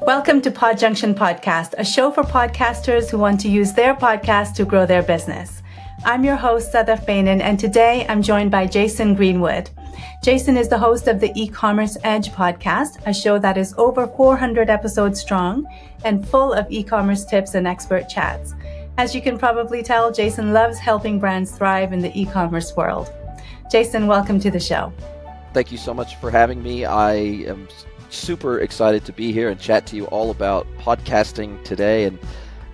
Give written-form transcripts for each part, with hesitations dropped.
Welcome to Podjunction Podcast, a show for podcasters who want to use their podcast to grow their business. I'm your host, Sadaf Beynon, and today I'm joined by Jason Greenwood. Jason is the host of the Ecommerce Edge podcast, a show that is over 400 episodes strong and full of e-commerce tips and expert chats. As you can probably tell, Jason loves helping brands thrive in the e-commerce world. Jason, welcome to the show. Thank you so much for having me. I am super excited to be here and chat to you all about podcasting today. And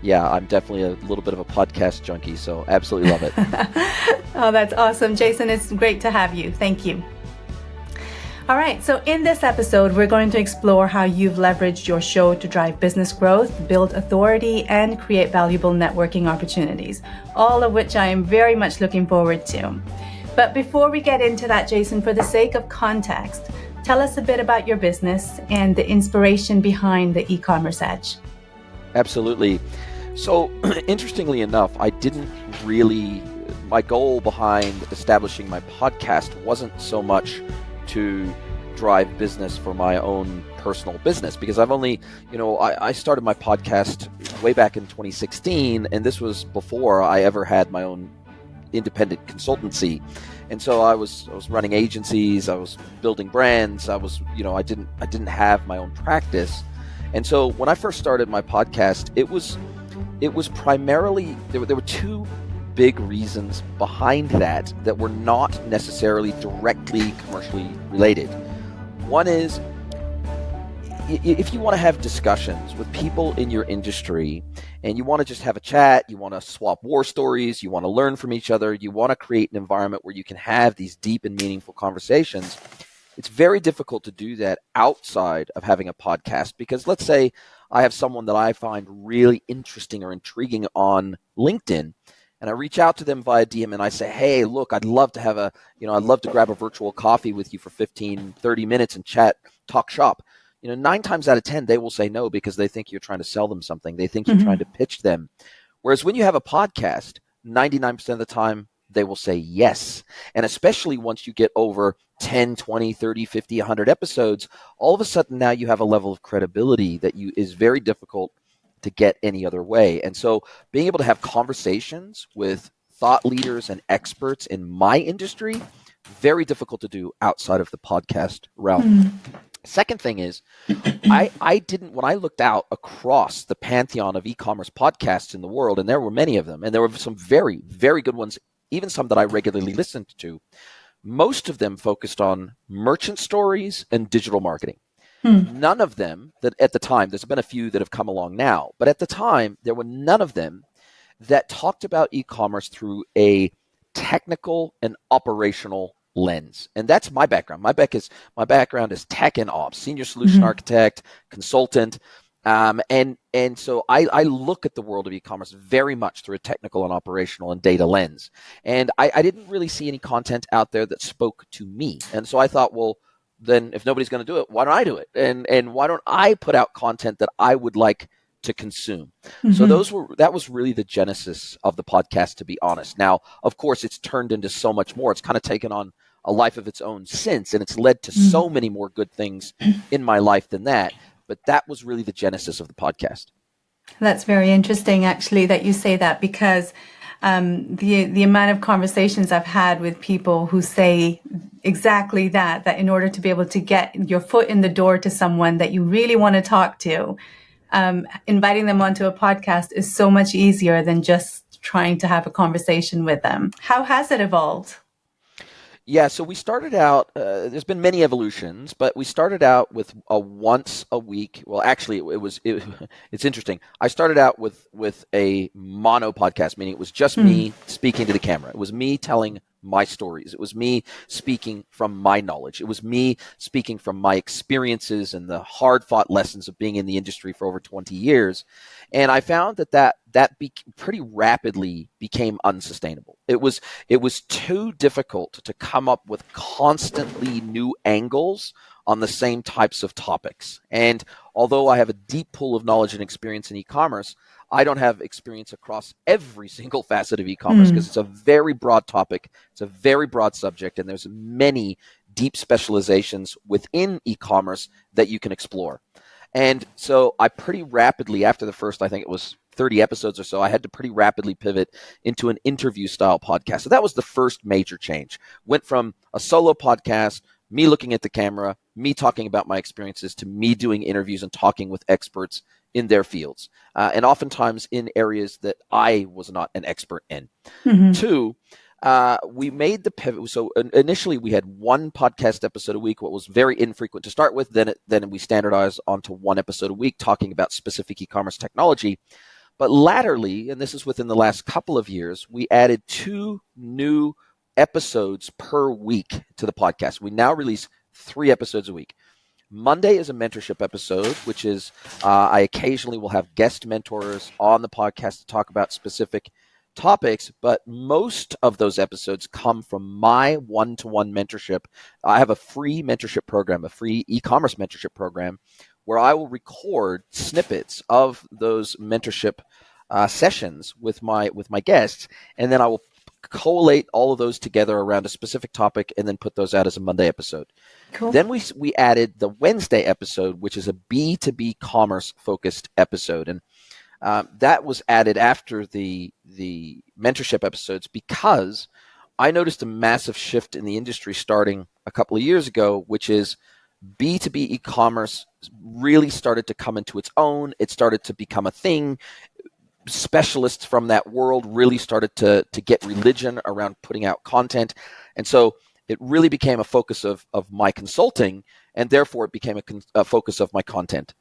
yeah, I'm definitely a little bit of a podcast junkie, so absolutely love it. Oh, that's awesome. Jason, it's great to have you. Thank you. All right, so in this episode, we're going to explore how you've leveraged your show to drive business growth, build authority, and create valuable networking opportunities, all of which I am very much looking forward to. But before we get into that, Jason, for the sake of context, tell us a bit about your business and the inspiration behind the Ecommerce Edge. Absolutely. So interestingly enough, my goal behind establishing my podcast wasn't so much to drive business for my own personal business, because I've only, I started my podcast way back in 2016, and this was before I ever had my own independent consultancy. And so I was running agencies, I was building brands, I didn't have my own practice. And so when I first started my podcast, it was primarily, there were two big reasons behind that were not necessarily directly commercially related. One is, if you want to have discussions with people in your industry and you want to just have a chat, you want to swap war stories, you want to learn from each other, you want to create an environment where you can have these deep and meaningful conversations, it's very difficult to do that outside of having a podcast. Because let's say I have someone that I find really interesting or intriguing on LinkedIn, and I reach out to them via DM and I say, hey, look, I'd love to grab a virtual coffee with you for 15, 30 minutes and chat, talk shop. 9 times out of 10, they will say no, because they think you're trying to sell them something. They think you're trying to pitch them. Whereas when you have a podcast, 99% of the time, they will say yes. And especially once you get over 10, 20, 30, 50, 100 episodes, all of a sudden now you have a level of credibility that is very difficult to get any other way. And so being able to have conversations with thought leaders and experts in my industry, very difficult to do outside of the podcast realm. Second thing is, I didn't, when I looked out across the pantheon of e-commerce podcasts in the world, and there were many of them, and there were some very, very good ones, even some that I regularly listened to, most of them focused on merchant stories and digital marketing. None of them that at the time, there's been a few that have come along now, but at the time, there were none of them that talked about e-commerce through a technical and operational lens. And that's my background. My background is tech and ops, senior solution architect, consultant. And so I look at the world of e-commerce very much through a technical and operational and data lens. And I didn't really see any content out there that spoke to me. And so I thought, well, then if nobody's going to do it, why don't I do it? And why don't I put out content that I would like to consume? So that was really the genesis of the podcast, to be honest. Now, of course, it's turned into so much more. It's kind of taken on a life of its own since, and it's led to so many more good things in my life than that. But that was really the genesis of the podcast. That's very interesting, actually, that you say that, because the amount of conversations I've had with people who say exactly that in order to be able to get your foot in the door to someone that you really want to talk to, inviting them onto a podcast is so much easier than just trying to have a conversation with them. How has it evolved? Yeah, so we started out, there's been many evolutions, but we started out with a once a week. Well, actually, it's interesting. I started out with a mono podcast, meaning it was just me speaking to the camera. It was me telling my stories. It was me speaking from my knowledge. It was me speaking from my experiences and the hard-fought lessons of being in the industry for over 20 years. And I found that pretty rapidly became unsustainable. It was too difficult to come up with constantly new angles on the same types of topics. And although I have a deep pool of knowledge and experience in e-commerce, I don't have experience across every single facet of e-commerce, because it's a very broad topic. It's a very broad subject, and there's many deep specializations within e-commerce that you can explore. And so I pretty rapidly, after the first, I think it was 30 episodes or so, I had to pretty rapidly pivot into an interview style podcast. So that was the first major change. Went from a solo podcast, me looking at the camera, me talking about my experiences, to me doing interviews and talking with experts in their fields, and oftentimes in areas that I was not an expert in. Mm-hmm. Two, we made the pivot. So initially we had one podcast episode a week, what was very infrequent to start with. Then we standardized onto one episode a week talking about specific e-commerce technology. But latterly, and this is within the last couple of years, we added 2 new episodes per week to the podcast. We now release 3 episodes a week. Monday is a mentorship episode, which is I occasionally will have guest mentors on the podcast to talk about specific topics, but most of those episodes come from my one-to-one mentorship. I have a free mentorship program, a free e-commerce mentorship program, where I will record snippets of those mentorship sessions with my guests, and then I will collate all of those together around a specific topic and then put those out as a Monday episode. Cool. Then we added the Wednesday episode, which is a B2B commerce focused episode. And that was added after the mentorship episodes because I noticed a massive shift in the industry starting a couple of years ago, which is B2B e-commerce really started to come into its own. It started to become a thing. Specialists from that world really started to get religion around putting out content. And so it really became a focus of my consulting, and therefore it became a focus of my content.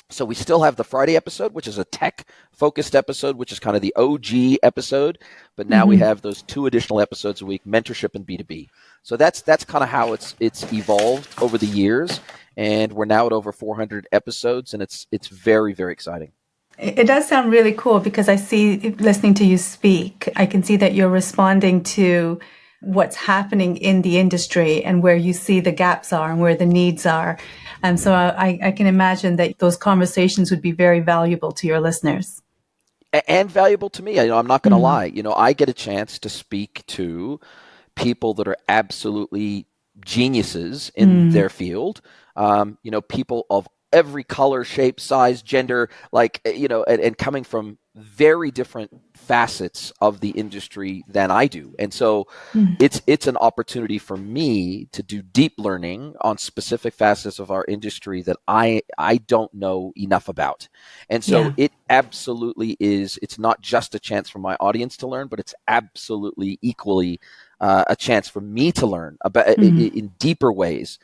So we still have the Friday episode, which is a tech-focused episode, which is kind of the OG episode. But now we have those 2 additional episodes a week, mentorship and B2B. So that's kind of how it's evolved over the years. And we're now at over 400 episodes, and it's very, very exciting. It does sound really cool because I see, listening to you speak, I can see that you're responding to what's happening in the industry and where you see the gaps are and where the needs are. And so I can imagine that those conversations would be very valuable to your listeners. And valuable to me. I'm not going to lie. I get a chance to speak to people that are absolutely geniuses in their field. People of every color, shape, size, gender, and coming from very different facets of the industry than I do. And so it's an opportunity for me to do deep learning on specific facets of our industry that I don't know enough about. And so it absolutely is, it's not just a chance for my audience to learn, but it's absolutely equally a chance for me to learn about in deeper ways.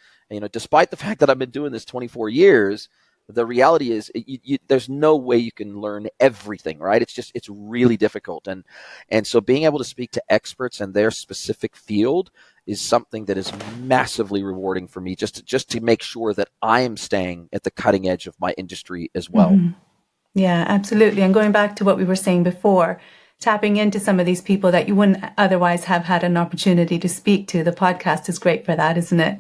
Despite the fact that I've been doing this 24 years, the reality is there's no way you can learn everything, right? It's really difficult. And so being able to speak to experts in their specific field is something that is massively rewarding for me, just to make sure that I am staying at the cutting edge of my industry as well. Yeah, absolutely. And going back to what we were saying before, tapping into some of these people that you wouldn't otherwise have had an opportunity to speak to, the podcast is great for that, isn't it?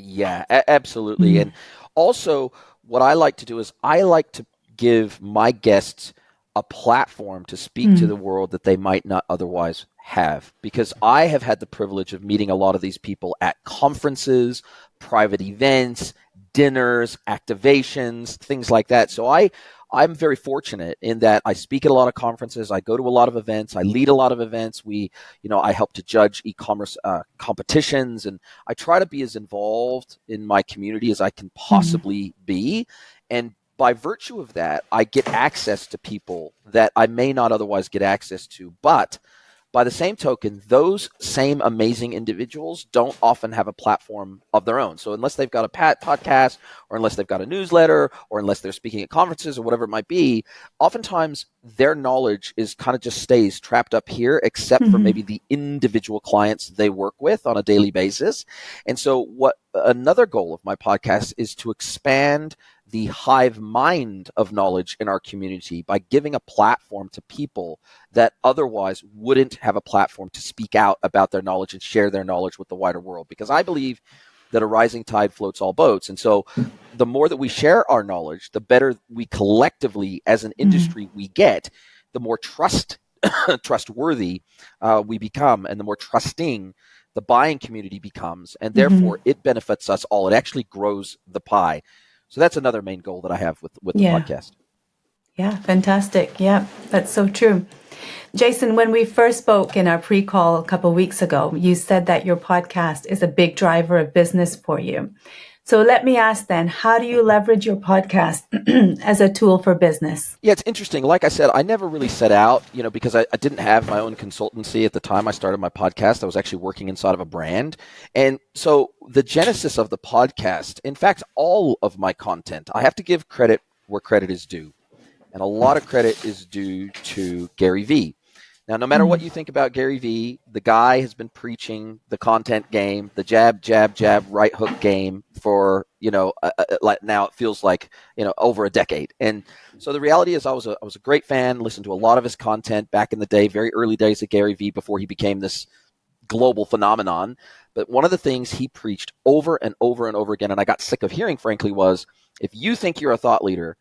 Yeah, absolutely. And also what I like to do is I like to give my guests a platform to speak to the world that they might not otherwise have, because I have had the privilege of meeting a lot of these people at conferences, private events, dinners, activations, things like that. So I'm very fortunate in that I speak at a lot of conferences. I go to a lot of events. I lead a lot of events. I help to judge e-commerce competitions, and I try to be as involved in my community as I can possibly be. And by virtue of that, I get access to people that I may not otherwise get access to. But by the same token, those same amazing individuals don't often have a platform of their own. So unless they've got a podcast, or unless they've got a newsletter, or unless they're speaking at conferences or whatever it might be, oftentimes their knowledge is kind of just stays trapped up here, except for maybe the individual clients they work with on a daily basis. And so what another goal of my podcast is to expand the hive mind of knowledge in our community by giving a platform to people that otherwise wouldn't have a platform to speak out about their knowledge and share their knowledge with the wider world. Because I believe that a rising tide floats all boats. And so the more that we share our knowledge, the better we collectively as an industry we get, the more trustworthy we become, and the more trusting the buying community becomes. And therefore it benefits us all. It actually grows the pie. So that's another main goal that I have with the Yeah. podcast. Yeah, fantastic. Yeah, that's so true. Jason, when we first spoke in our pre-call a couple of weeks ago, you said that your podcast is a big driver of business for you. So let me ask then, how do you leverage your podcast as a tool for business? Yeah, it's interesting. Like I said, I never really set out, because I didn't have my own consultancy at the time I started my podcast. I was actually working inside of a brand. And so the genesis of the podcast, in fact, all of my content, I have to give credit where credit is due. And a lot of credit is due to Gary Vee. Now, no matter what you think about Gary Vee, the guy has been preaching the content game, the jab, jab, jab, right hook game for, like now it feels like, over a decade. And so the reality is I was a great fan, listened to a lot of his content back in the day, very early days of Gary Vee before he became this global phenomenon. But one of the things he preached over and over and over again, and I got sick of hearing, frankly, was if you think you're a thought leader,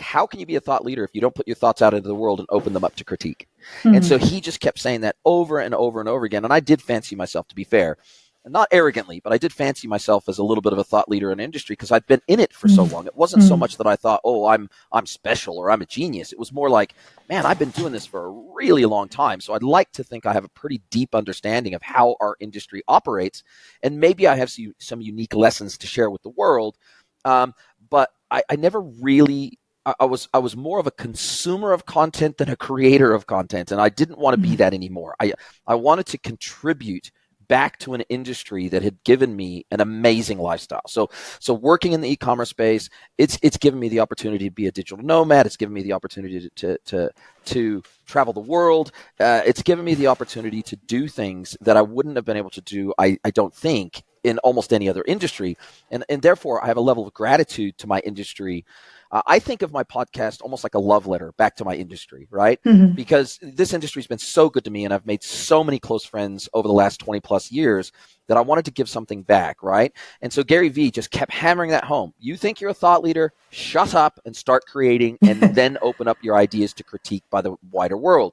how can you be a thought leader if you don't put your thoughts out into the world and open them up to critique? Mm-hmm. And so he just kept saying that over and over and over again. And I did fancy myself, to be fair, not arrogantly, but I did fancy myself as a little bit of a thought leader in industry because I'd been in it for so long. It wasn't so much that I thought, oh, I'm special or I'm a genius. It was more like, man, I've been doing this for a really long time. So I'd like to think I have a pretty deep understanding of how our industry operates. And maybe I have some unique lessons to share with the world. But I never really, I was more of a consumer of content than a creator of content. And I didn't want to be that anymore. I wanted to contribute back to an industry that had given me an amazing lifestyle. So working in the e-commerce space, it's given me the opportunity to be a digital nomad. It's given me the opportunity to travel the world. It's given me the opportunity to do things that I wouldn't have been able to do, I don't think, in almost any other industry. And therefore, I have a level of gratitude to my industry. I think of my podcast almost like a love letter back to my industry, right? Mm-hmm. Because this industry has been so good to me and I've made so many close friends over the last 20 plus years that I wanted to give something back, right? And so Gary Vee just kept hammering that home. You think you're a thought leader, shut up and start creating and then open up your ideas to critique by the wider world.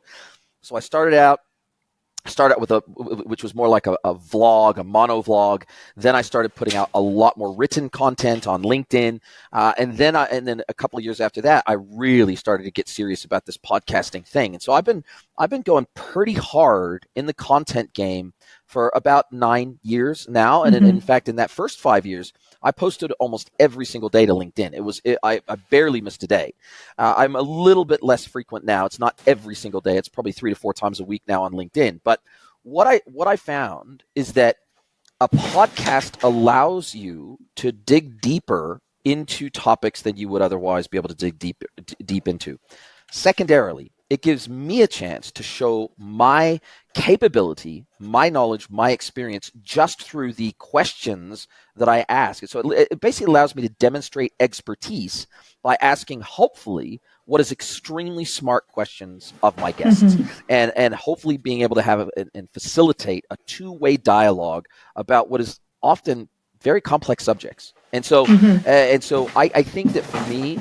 So I started out with which was more like a vlog, a mono vlog. Then I started putting out a lot more written content on LinkedIn. And then a couple of years after that, I really started to get serious about this podcasting thing. And so I've been going pretty hard in the content game for about 9 years now. And in fact, in that first 5 years, I posted almost every single day to LinkedIn. I barely missed a day. I'm a little bit less frequent now. It's not every single day. It's probably 3 to 4 times a week now on LinkedIn. But what I found is that a podcast allows you to dig deeper into topics than you would otherwise be able to dig deep into. Secondarily, it gives me a chance to show my capability, my knowledge, my experience just through the questions that I ask. So it basically allows me to demonstrate expertise by asking, hopefully, what is extremely smart questions of my guests, and hopefully being able to have and facilitate a two-way dialogue about what is often very complex subjects. And so, I think that for me,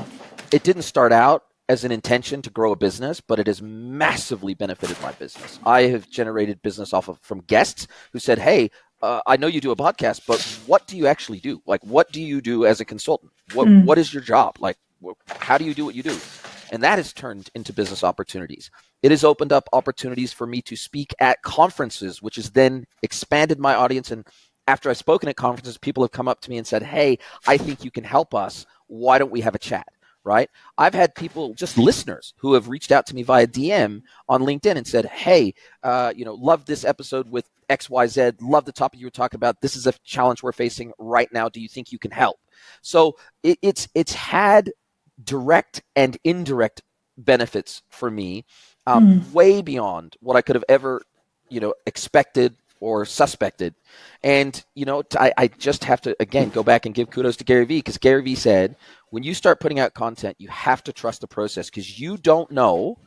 it didn't start out as an intention to grow a business, but it has massively benefited my business. I have generated business from guests who said, hey, I know you do a podcast, but what do you actually do? Like, what do you do as a consultant? What is your job? Like, how do you do what you do? And that has turned into business opportunities. It has opened up opportunities for me to speak at conferences, which has then expanded my audience. And after I've spoken at conferences, people have come up to me and said, hey, I think you can help us. Why don't we have a chat? Right? I've had people, just listeners, who have reached out to me via DM on LinkedIn and said, hey, love this episode with XYZ, love the topic you were talking about. This is a challenge we're facing right now. Do you think you can help? So it's had direct and indirect benefits for me, way beyond what I could have ever, expected or suspected. And, I just have to, again, go back and give kudos to Gary Vee, because Gary Vee said, when you start putting out content, you have to trust the process, because you don't know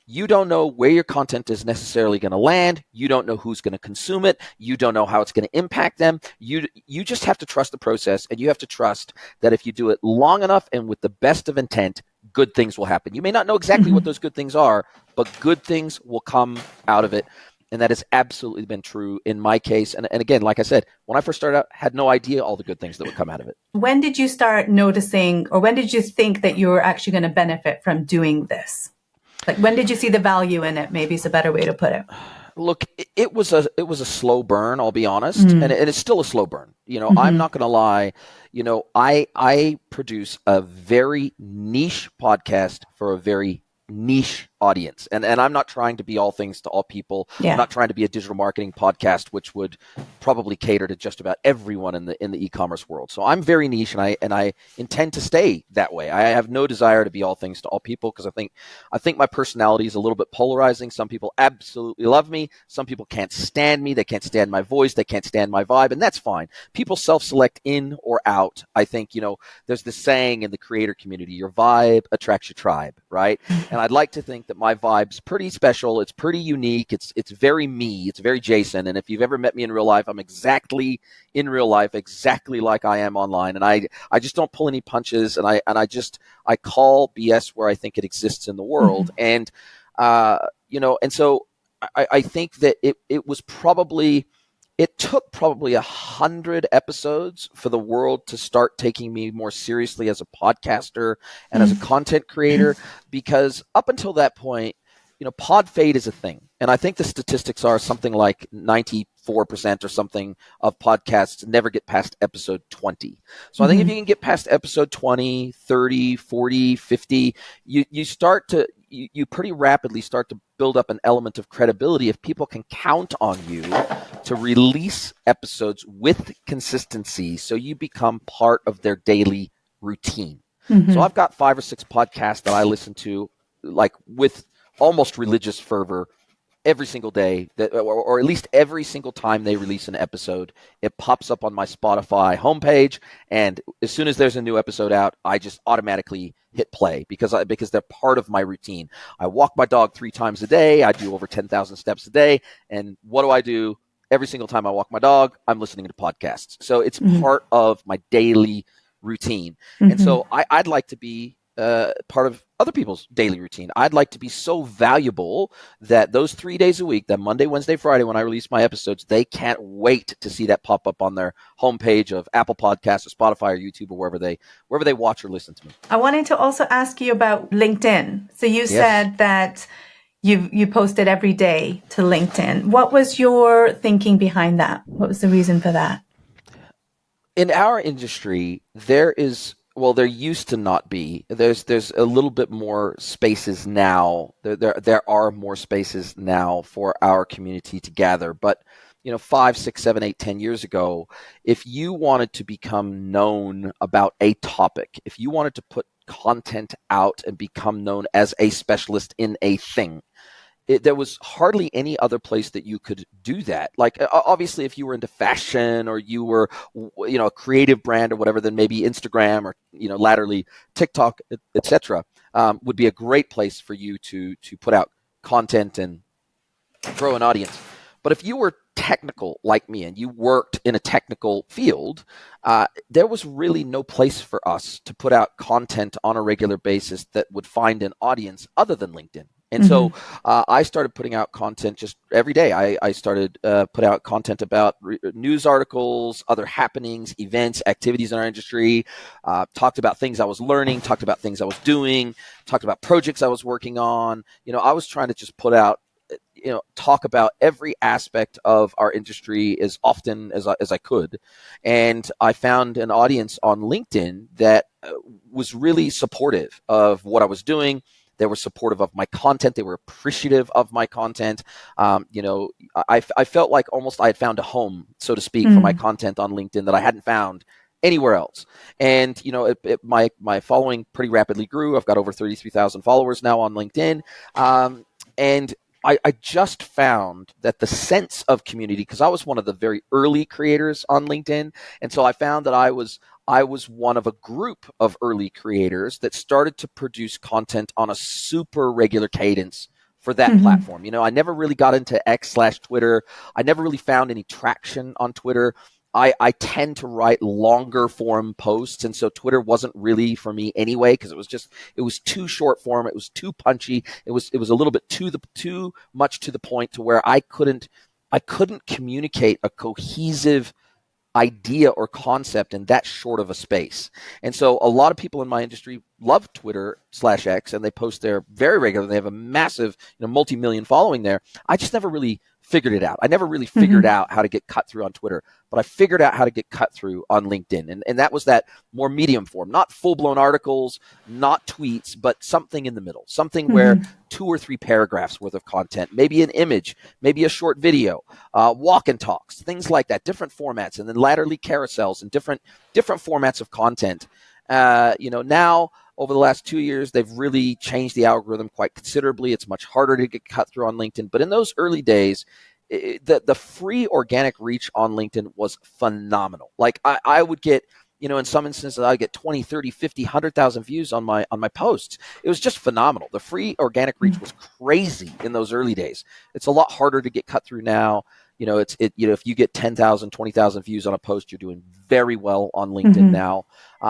where your content is necessarily going to land. You don't know who's going to consume it. You don't know how it's going to impact them. You just have to trust the process, and you have to trust that if you do it long enough and with the best of intent, good things will happen. You may not know exactly what those good things are, but good things will come out of it. And that has absolutely been true in my case. And again, like I said, when I first started out, had no idea all the good things that would come out of it. When did you start noticing, or when did you think that you were actually going to benefit from doing this? Like, when did you see the value in it? Maybe is a better way to put it. Look, it was a slow burn, I'll be honest, and it's still a slow burn. I'm not going to lie. I produce a very niche podcast for a very niche audience, and I'm not trying to be all things to all people. Yeah. I'm not trying to be a digital marketing podcast, which would probably cater to just about everyone in the e-commerce world. So I'm very niche, and I intend to stay that way. I have no desire to be all things to all people, because I think my personality is a little bit polarizing. Some people absolutely love me. Some people can't stand me. They can't stand my voice. They can't stand my vibe, and that's fine. People self-select in or out. I think, there's this saying in the creator community, your vibe attracts your tribe, right? And I'd like to think that my vibe's pretty special. It's pretty unique. It's very me. It's very Jason. And if you've ever met me in real life, I'm exactly in real life, exactly like I am online. And I just don't pull any punches. And I call BS where I think it exists in the world. And, and so I think that it took probably 100 episodes for the world to start taking me more seriously as a podcaster and as a content creator, because up until that point, pod fade is a thing. And I think the statistics are something like 94% or something of podcasts never get past episode 20. So I think if you can get past episode 20, 30, 40, 50, you pretty rapidly start to build up an element of credibility if people can count on you to release episodes with consistency, so you become part of their daily routine. So I've got 5 or 6 podcasts that I listen to, like, with almost religious fervor every single day, or at least every single time they release an episode. It pops up on my Spotify homepage, and as soon as there's a new episode out, I just automatically hit play because they're part of my routine. I walk my dog 3 times a day. I do over 10,000 steps a day, and what do? Every single time I walk my dog, I'm listening to podcasts. So it's part of my daily routine, and so I'd like to be part of other people's daily routine. I'd like to be so valuable that those 3 days a week, that Monday, Wednesday, Friday, when I release my episodes, they can't wait to see that pop up on their homepage of Apple Podcasts or Spotify or YouTube or wherever they watch or listen to me. I wanted to also ask you about LinkedIn. So you said that you posted every day to LinkedIn. What was your thinking behind that? What was the reason for that? In our industry, there used to not be. There's a little bit more spaces now. There are more spaces now for our community to gather. But 5, 6, 7, 8, 10 years ago, if you wanted to become known about a topic, if you wanted to put content out and become known as a specialist in a thing, there was hardly any other place that you could do that. Like, obviously, if you were into fashion or you were, a creative brand or whatever, then maybe Instagram or, latterly TikTok, etc., would be a great place for you to put out content and grow an audience. But if you were technical like me and you worked in a technical field, there was really no place for us to put out content on a regular basis that would find an audience other than LinkedIn. And so I started putting out content just every day. I started put out content about news articles, other happenings, events, activities in our industry, talked about things I was learning, talked about things I was doing, talked about projects I was working on. I was trying to just put out, talk about every aspect of our industry as often as I could. And I found an audience on LinkedIn that was really supportive of what I was doing. They were supportive of my content. They were appreciative of my content. I felt like almost I had found a home, so to speak, for my content on LinkedIn that I hadn't found anywhere else. And, my following pretty rapidly grew. I've got over 33,000 followers now on LinkedIn. And I just found that the sense of community, because I was one of the very early creators on LinkedIn. And so I found that I was one of a group of early creators that started to produce content on a super regular cadence for that platform. I never really got into X/Twitter. I never really found any traction on Twitter. I tend to write longer form posts. And so Twitter wasn't really for me anyway, because it was too short form. It was too punchy. It was a little bit too much to the point to where I couldn't communicate a cohesive idea or concept in that short of a space. And so a lot of people in my industry love Twitter/X, and they post there very regularly. They have a massive, multi-million following there. I just never really figured it out. I never really figured out how to get cut through on Twitter, but I figured out how to get cut through on LinkedIn. And that was that more medium form, not full-blown articles, not tweets, but something in the middle, something where 2 or 3 paragraphs worth of content, maybe an image, maybe a short video, walk and talks, things like that, different formats, and then latterly carousels and different formats of content. Now over the last 2 years, they've really changed the algorithm quite considerably. It's much harder to get cut through on LinkedIn. But in those early days, the free organic reach on LinkedIn was phenomenal. Like I would get, in some instances, I would get 20, 30, 50, 100,000 views on my posts. It was just phenomenal. The free organic reach was crazy in those early days. It's a lot harder to get cut through now. If you get 10,000, 20,000 views on a post, you're doing very well on LinkedIn now.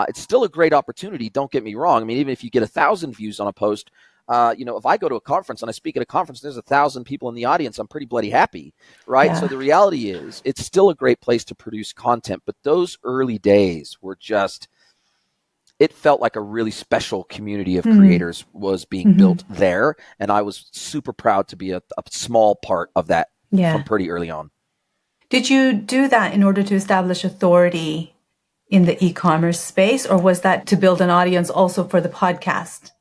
It's still a great opportunity. Don't get me wrong. I mean, even if you get 1,000 views on a post, if I go to a conference and I speak at a conference, there's 1,000 people in the audience, I'm pretty bloody happy, right? Yeah. So the reality is it's still a great place to produce content, but those early days were it felt like a really special community of creators was being built there. And I was super proud to be a small part of that from pretty early on. Did you do that in order to establish authority in the e-commerce space, or was that to build an audience also for the podcast?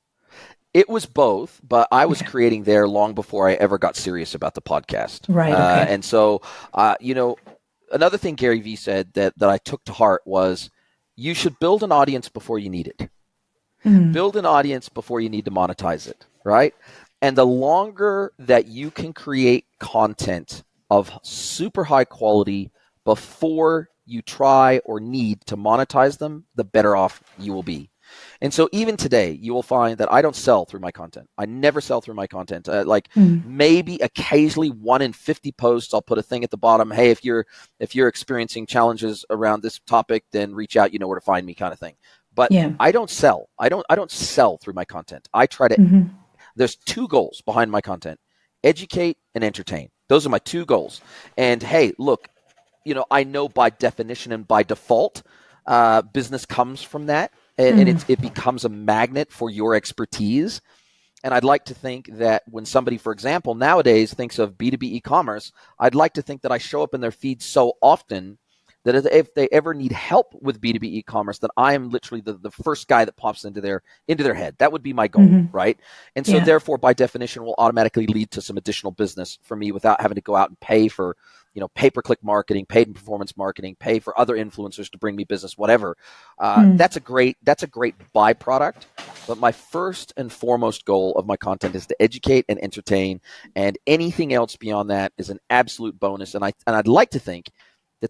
It was both, but I was creating there long before I ever got serious about the podcast. Right. Okay. And so, another thing Gary Vee said that I took to heart was you should build an audience before you need it. Build an audience before you need to monetize it, right? And the longer that you can create content of super high quality before you try or need to monetize them, the better off you will be. And so even today, you will find that I don't sell through my content. I never sell through my content. Maybe occasionally 1 in 50 posts, I'll put a thing at the bottom. Hey, if you're experiencing challenges around this topic, then reach out. You know where to find me, kind of thing. But I don't sell. I don't sell through my content. I try to. There's 2 goals behind my content: educate and entertain. Those are my 2 goals. And hey, look, I know by definition and by default, business comes from that. And it becomes a magnet for your expertise. And I'd like to think that when somebody, for example, nowadays thinks of B2B e-commerce, I'd like to think that I show up in their feed so often that if they ever need help with B2B e-commerce, that I am literally the first guy that pops into their head. That would be my goal, right? And so therefore, by definition, will automatically lead to some additional business for me without having to go out and pay for pay-per-click marketing, paid and performance marketing, pay for other influencers to bring me business, whatever. That's a great byproduct. But my first and foremost goal of my content is to educate and entertain, and anything else beyond that is an absolute bonus. And I'd like to think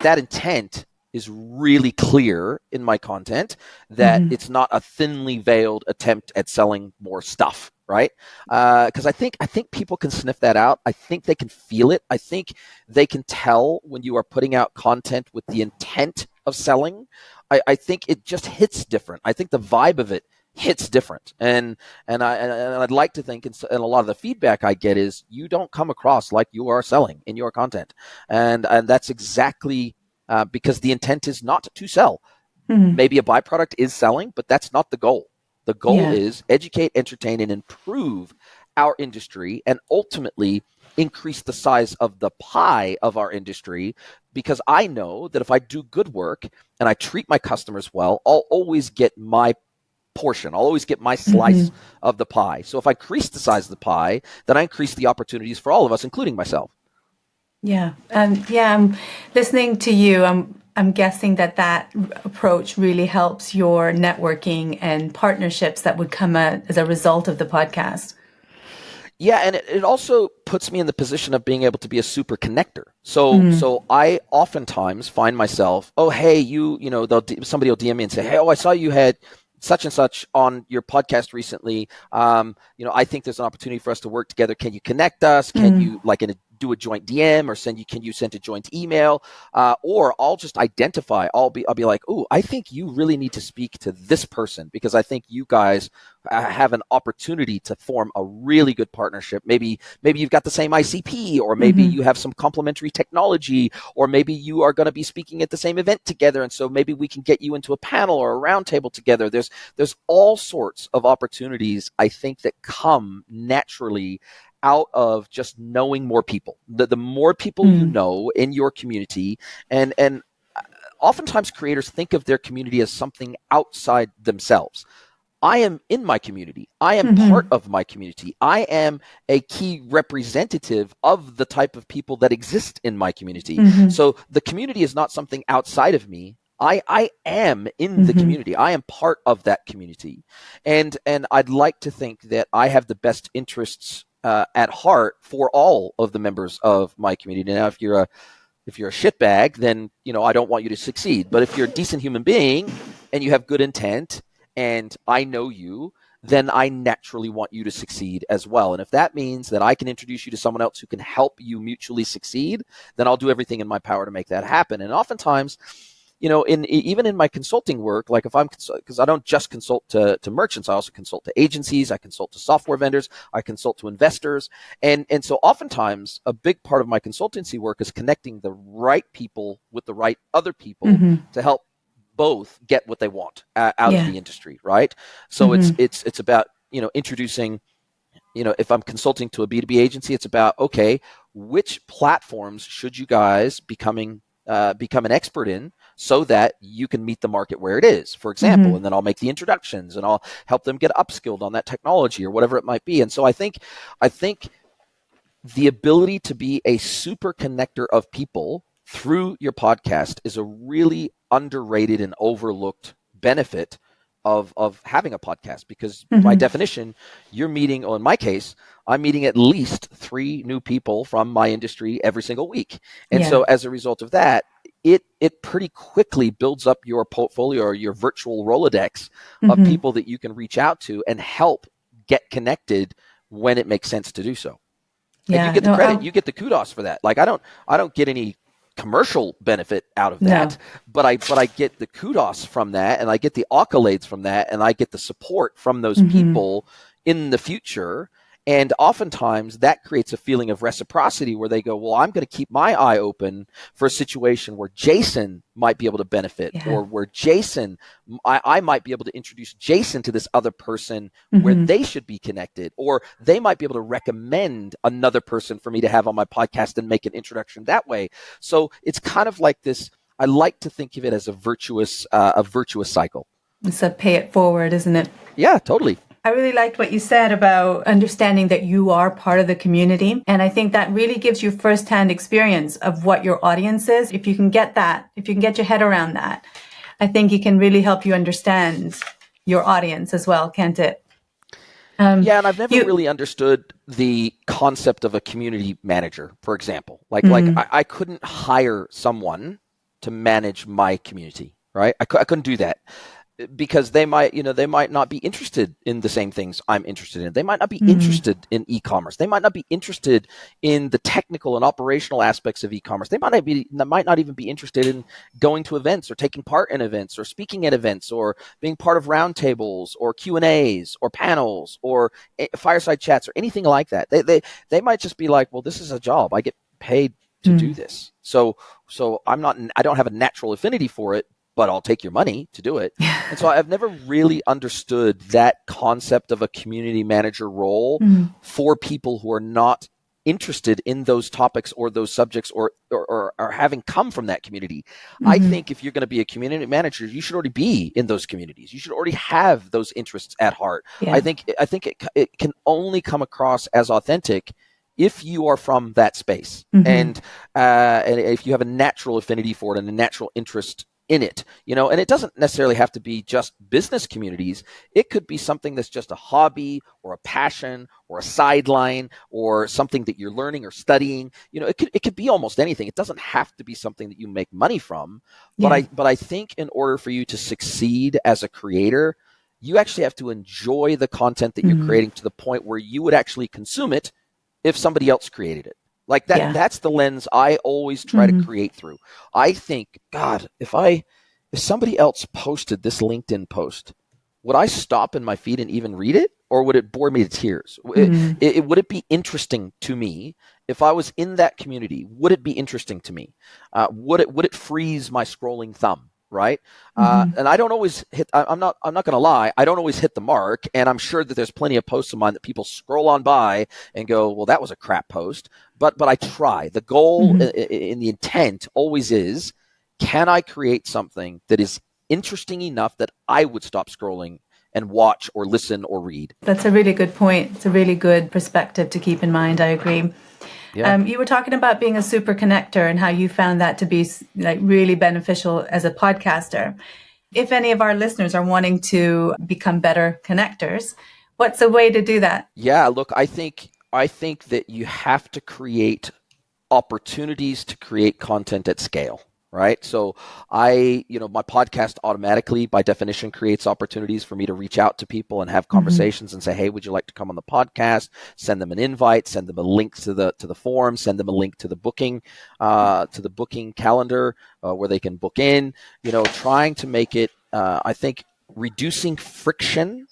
that intent is really clear in my content, that it's not a thinly veiled attempt at selling more stuff, right? Because I think people can sniff that out. I think they can feel it. I think they can tell when you are putting out content with the intent of selling. I think it just hits different. I think the vibe of it hits different. And I'd like to think, and a lot of the feedback I get is you don't come across like you are selling in your content. And that's exactly because the intent is not to sell. Maybe a byproduct is selling, but that's not the goal. The goal is educate, entertain, and improve our industry, and ultimately increase the size of the pie of our industry, because I know that if I do good work and I treat my customers well, I'll always get my portion. I'll always get my slice of the pie. So if I increase the size of the pie, then I increase the opportunities for all of us, including myself. Yeah. I'm listening to you. I'm guessing that approach really helps your networking and partnerships that would come as a result of the podcast. Yeah, and it also puts me in the position of being able to be a super connector. So I oftentimes find myself, oh, hey, somebody will DM me and say, hey, I saw you had such and such on your podcast recently. I think there's an opportunity for us to work together. Can you connect us? Can you do a joint DM or can you send a joint email? Or I'll just identify, I'll be like, oh, I think you really need to speak to this person because I think you guys have an opportunity to form a really good partnership. Maybe you've got the same ICP, or maybe you have some complementary technology, or maybe you are going to be speaking at the same event together. And so maybe we can get you into a panel or a roundtable together. There's all sorts of opportunities, I think, that come naturally out of just knowing more people. The more people you know in your community, and oftentimes creators think of their community as something outside themselves. I am in my community. I am part of my community. I am a key representative of the type of people that exist in my community. So the community is not something outside of me. I am in the community. I am part of that community. And I'd like to think that I have the best interests at heart for all of the members of my community. Now, if you're a shitbag, then, I don't want you to succeed. But if you're a decent human being and you have good intent and I know you, then I naturally want you to succeed as well. And if that means that I can introduce you to someone else who can help you mutually succeed, then I'll do everything in my power to make that happen. And oftentimes, even in my consulting work, like because I don't just consult to merchants, I also consult to agencies, I consult to software vendors, I consult to investors. And so oftentimes a big part of my consultancy work is connecting the right people with the right other people to help both get what they want out of the industry, right? So it's about, introducing, if I'm consulting to a B2B agency, it's about, okay, which platforms should you guys become an expert in so that you can meet the market where it is, for example, and then I'll make the introductions and I'll help them get upskilled on that technology or whatever it might be. And so I think the ability to be a super connector of people through your podcast is a really underrated and overlooked benefit of having a podcast, because by definition, you're meeting, or in my case, I'm meeting at least 3 new people from my industry every single week. And so as a result of that, it pretty quickly builds up your portfolio or your virtual Rolodex of people that you can reach out to and help get connected when it makes sense to do so. And you get the credit, you get the kudos for that. Like I don't get any commercial benefit out of that, but I get the kudos from that, and I get the accolades from that, and I get the support from those people in the future. And oftentimes that creates a feeling of reciprocity where they go, well, I'm going to keep my eye open for a situation where Jason might be able to benefit, or where I might be able to introduce Jason to this other person where they should be connected, or they might be able to recommend another person for me to have on my podcast and make an introduction that way. So it's kind of like this. I like to think of it as a virtuous cycle. It's a pay it forward, isn't it? Yeah, totally. I really liked what you said about understanding that you are part of the community. And I think that really gives you firsthand experience of what your audience is. If you can get that, if you can get your head around that, I think it can really help you understand your audience as well, can't it? And I've never really understood the concept of a community manager, for example. Like I couldn't hire someone to manage my community, right? I couldn't do that. Because they might not be interested in the same things I'm interested in. They might not be interested in e-commerce. They might not be interested in the technical and operational aspects of e-commerce. They might not even be interested in going to events or taking part in events or speaking at events or being part of roundtables or Q&As or panels or fireside chats or anything like that. They might just be like, well, this is a job. I get paid to do this. So I don't have a natural affinity for it, but I'll take your money to do it. And so I've never really understood that concept of a community manager role for people who are not interested in those topics or those subjects or having come from that community. I think if you're going to be a community manager, you should already be in those communities. You should already have those interests at heart. I think it can only come across as authentic if you are from that space and if you have a natural affinity for it and a natural interest in it, and it doesn't necessarily have to be just business communities. It could be something that's just a hobby or a passion or a sideline or something that you're learning or studying. It could be almost anything. It doesn't have to be something that you make money from. But I think in order for you to succeed as a creator, you actually have to enjoy the content that you're creating to the point where you would actually consume it if somebody else created it. Like that, Yeah. that's the lens I always try to create through. I think, God, if somebody else posted this LinkedIn post, would I stop in my feed and even read it? Or would it bore me to tears? Would it be interesting to me if I was in that community? Would it be interesting to me? Would it freeze my scrolling thumb? Right. And I don't always hit, I'm not going to lie. I don't always hit the mark. And I'm sure that there's plenty of posts of mine that people scroll on by and go, well, that was a crap post. But I try. The goal in the intent always is, can I create something that is interesting enough that I would stop scrolling and watch or listen or read? That's a really good point. It's a really good perspective to keep in mind. I agree. Yeah. You were talking about being a super connector and how you found that to be like really beneficial as a podcaster. If any of our listeners are wanting to become better connectors, what's a way to do that? Yeah, look, I think that you have to create opportunities to create content at scale. Right. So my podcast automatically by definition creates opportunities for me to reach out to people and have conversations and say, hey, would you like to come on the podcast? Send them an invite, send them a link to the form, send them a link to the booking calendar where they can book in, trying to make it, I think, reducing friction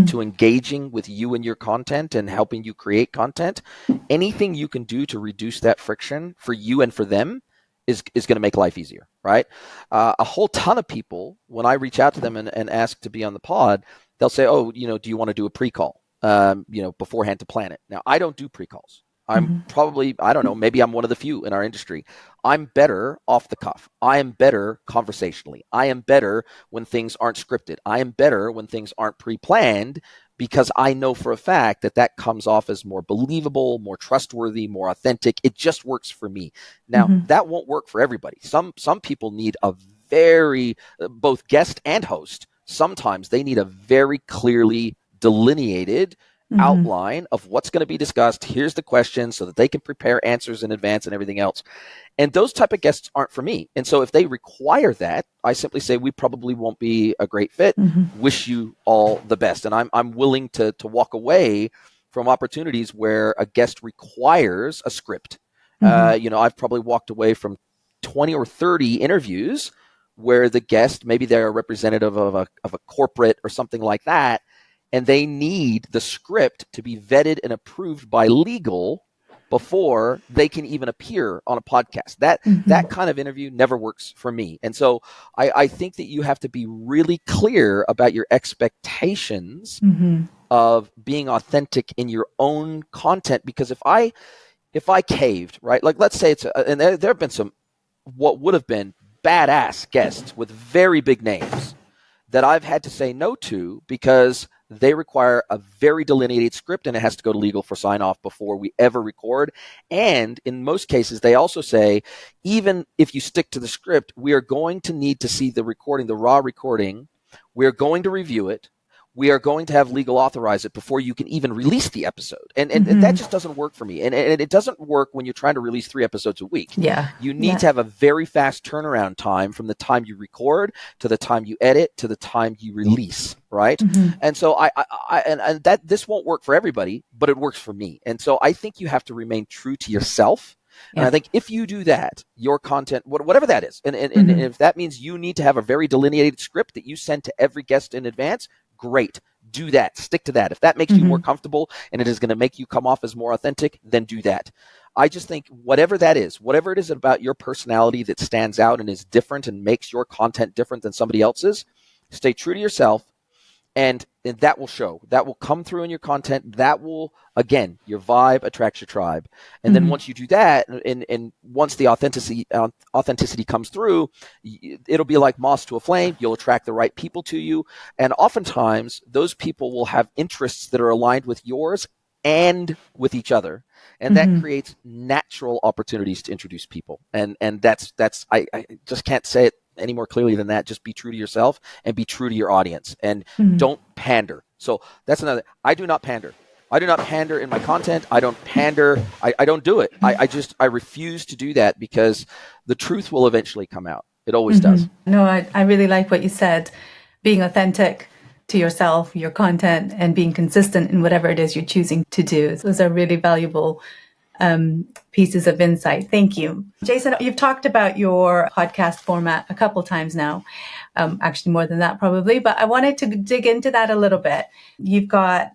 to engaging with you and your content and helping you create content. Anything you can do to reduce that friction for you and for them is going to make life easier, right? A whole ton of people, when I reach out to them and ask to be on the pod, they'll say, oh, do you want to do a pre-call, beforehand to plan it? Now, I don't do pre-calls. I'm probably, I don't know, maybe I'm one of the few in our industry. I'm better off the cuff. I am better conversationally. I am better when things aren't scripted. I am better when things aren't pre-planned, because I know for a fact that comes off as more believable, more trustworthy, more authentic. It just works for me. Now, that won't work for everybody. Some people need a very, both guest and host, sometimes they need a very clearly delineated outline of what's going to be discussed. Here's the question so that they can prepare answers in advance and everything else. And those type of guests aren't for me. And so if they require that, I simply say, we probably won't be a great fit. Wish you all the best. And I'm willing to walk away from opportunities where a guest requires a script. I've probably walked away from 20 or 30 interviews where the guest, maybe they're a representative of a corporate or something like that, and they need the script to be vetted and approved by legal before they can even appear on a podcast. That kind of interview never works for me. And so I think that you have to be really clear about your expectations of being authentic in your own content. Because if I caved, right, like let's say and there have been some what would have been badass guests with very big names that I've had to say no to because they require a very delineated script and it has to go to legal for sign off before we ever record. And in most cases, they also say, even if you stick to the script, we are going to need to see the recording, the raw recording. We're going to review it. We are going to have legal authorize it before you can even release the episode. And that just doesn't work for me. And it doesn't work when you're trying to release 3 episodes a week. Yeah. You need to have a very fast turnaround time from the time you record to the time you edit to the time you release, right? And so this won't work for everybody, but it works for me. And so I think you have to remain true to yourself. And I think if you do that, your content, whatever that is, and if that means you need to have a very delineated script that you send to every guest in advance, great. Do that. Stick to that. If that makes you more comfortable and it is going to make you come off as more authentic, then do that. I just think whatever that is, whatever it is about your personality that stands out and is different and makes your content different than somebody else's, stay true to yourself. And that will show. That will come through in your content. That will, again, your vibe attracts your tribe. And then once you do that, and once the authenticity comes through, it'll be like moss to a flame. You'll attract the right people to you. And oftentimes, those people will have interests that are aligned with yours and with each other. And that creates natural opportunities to introduce people. And that's I just can't say it any more clearly than that. Just be true to yourself and be true to your audience and don't pander. So that's another. I do not pander. I do not pander in my content. I don't pander. I don't do it. I refuse to do that because the truth will eventually come out. It always does. No, I really like what you said. Being authentic to yourself, your content, and being consistent in whatever it is you're choosing to do. Those are really valuable pieces of insight. Thank you. Jason, you've talked about your podcast format a couple times now, actually more than that probably, but I wanted to dig into that a little bit. You've got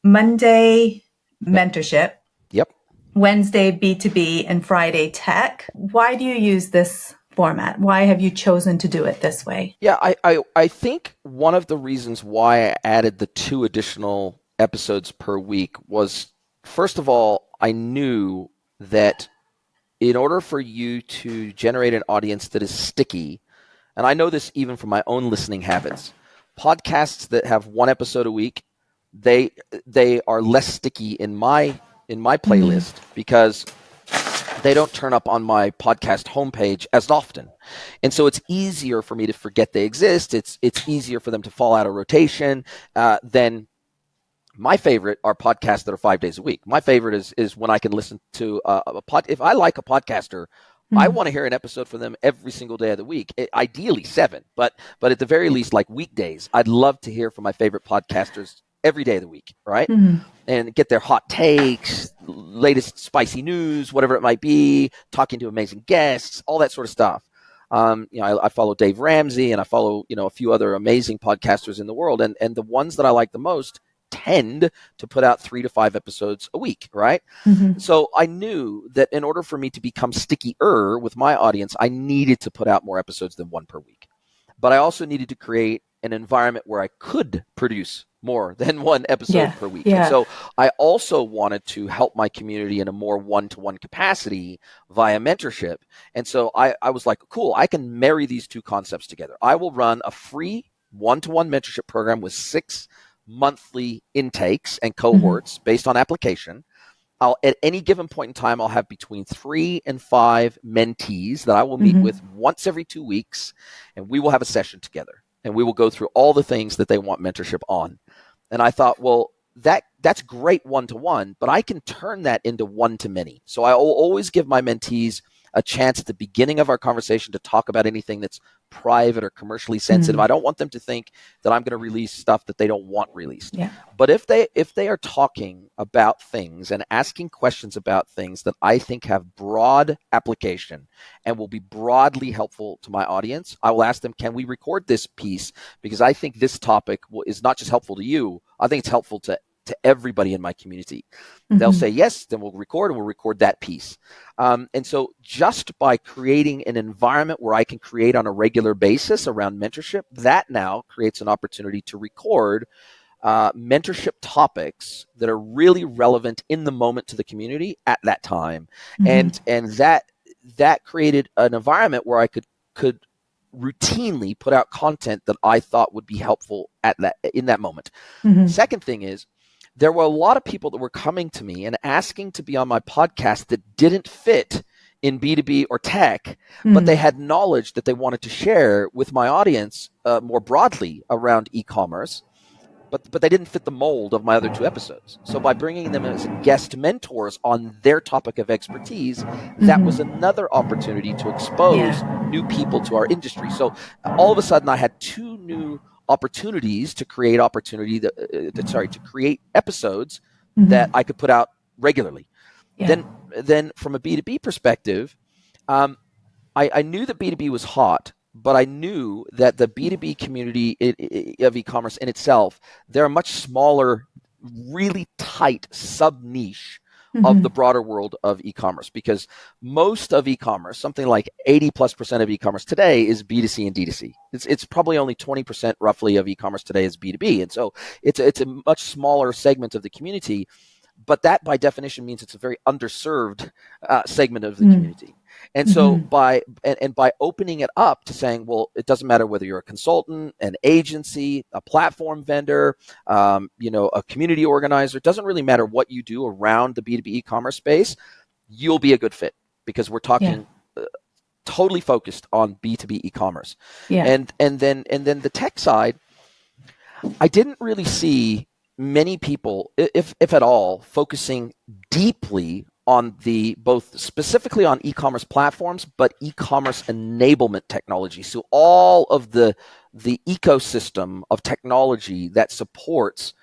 Monday mentorship, Yep. Wednesday B2B, and Friday tech. Why do you use this format? Why have you chosen to do it this way? Yeah, I think one of the reasons why I added the 2 additional episodes per week was, first of all, I knew that in order for you to generate an audience that is sticky, and I know this even from my own listening habits, podcasts that have 1 episode a week, they are less sticky in my playlist because they don't turn up on my podcast homepage as often. And so it's easier for me to forget they exist. It's easier for them to fall out of rotation than my favorite are podcasts that are 5 days a week. My favorite is when I can listen to if I like a podcaster, I want to hear an episode from them every single day of the week, ideally 7, but at the very least, like weekdays, I'd love to hear from my favorite podcasters every day of the week, right? And get their hot takes, latest spicy news, whatever it might be, talking to amazing guests, all that sort of stuff. I follow Dave Ramsey and I follow, a few other amazing podcasters in the world. And the ones that I like the most tend to put out 3 to 5 episodes a week, right? So I knew that in order for me to become stickier with my audience, I needed to put out more episodes than 1 per week. But I also needed to create an environment where I could produce more than 1 episode per week. And so I also wanted to help my community in a more one-to-one capacity via mentorship. And so I was like, cool, I can marry these 2 concepts together. I will run a free one-to-one mentorship program with 6 monthly intakes and cohorts based on application. At any given point in time, I'll have between 3 and 5 mentees that I will meet with once every 2 weeks, and we will have a session together. And we will go through all the things that they want mentorship on. And I thought, well, that's great one-to-one, but I can turn that into one-to-many. So I will always give my mentees a chance at the beginning of our conversation to talk about anything that's private or commercially sensitive. I don't want them to think that I'm going to release stuff that they don't want released. But if they are talking about things and asking questions about things that I think have broad application and will be broadly helpful to my audience, I will ask them, can we record this piece? Because I think this topic is not just helpful to you. I think it's helpful to everybody in my community. They'll say yes, then we'll record that piece. And so just by creating an environment where I can create on a regular basis around mentorship, that now creates an opportunity to record mentorship topics that are really relevant in the moment to the community at that time. And that created an environment where I could routinely put out content that I thought would be helpful in that moment. Second thing is, there were a lot of people that were coming to me and asking to be on my podcast that didn't fit in B2B or tech, but they had knowledge that they wanted to share with my audience more broadly around e-commerce, but they didn't fit the mold of my other 2 episodes. So by bringing them as guest mentors on their topic of expertise, that was another opportunity to expose new people to our industry. So all of a sudden I had 2 new opportunities to create to create episodes that I could put out regularly. Then from a B2B perspective, I knew that B2B was hot, but I knew that the B2B community of e-commerce in itself, they're a much smaller, really tight sub-niche of the broader world of e-commerce, because most of e-commerce, something like 80+% of e-commerce today, is B2C and D2C. It's probably only 20% roughly of e-commerce today is B2B. And so it's a much smaller segment of the community, but that by definition means it's a very underserved segment of the community. And so by opening it up to saying, well, it doesn't matter whether you're a consultant, an agency, a platform vendor, a community organizer, it doesn't really matter what you do around the B2B e-commerce space, you'll be a good fit, because we're talking totally focused on B2B e-commerce. And then the tech side, I didn't really see many people, if at all, focusing deeply on both specifically on e-commerce platforms, but e-commerce enablement technology. So all of the ecosystem of technology that supports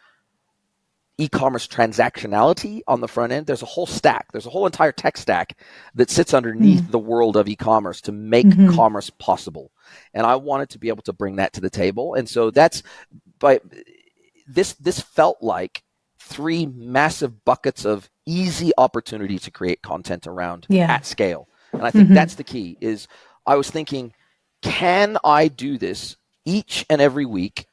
e-commerce transactionality on the front end. There's a whole stack. There's a whole entire tech stack that sits underneath the world of e-commerce to make commerce possible. And I wanted to be able to bring that to the table. And so this felt like 3 massive buckets of easy opportunity to create content around at scale. And I think that's the key. Is I was thinking, can I do this each and every week?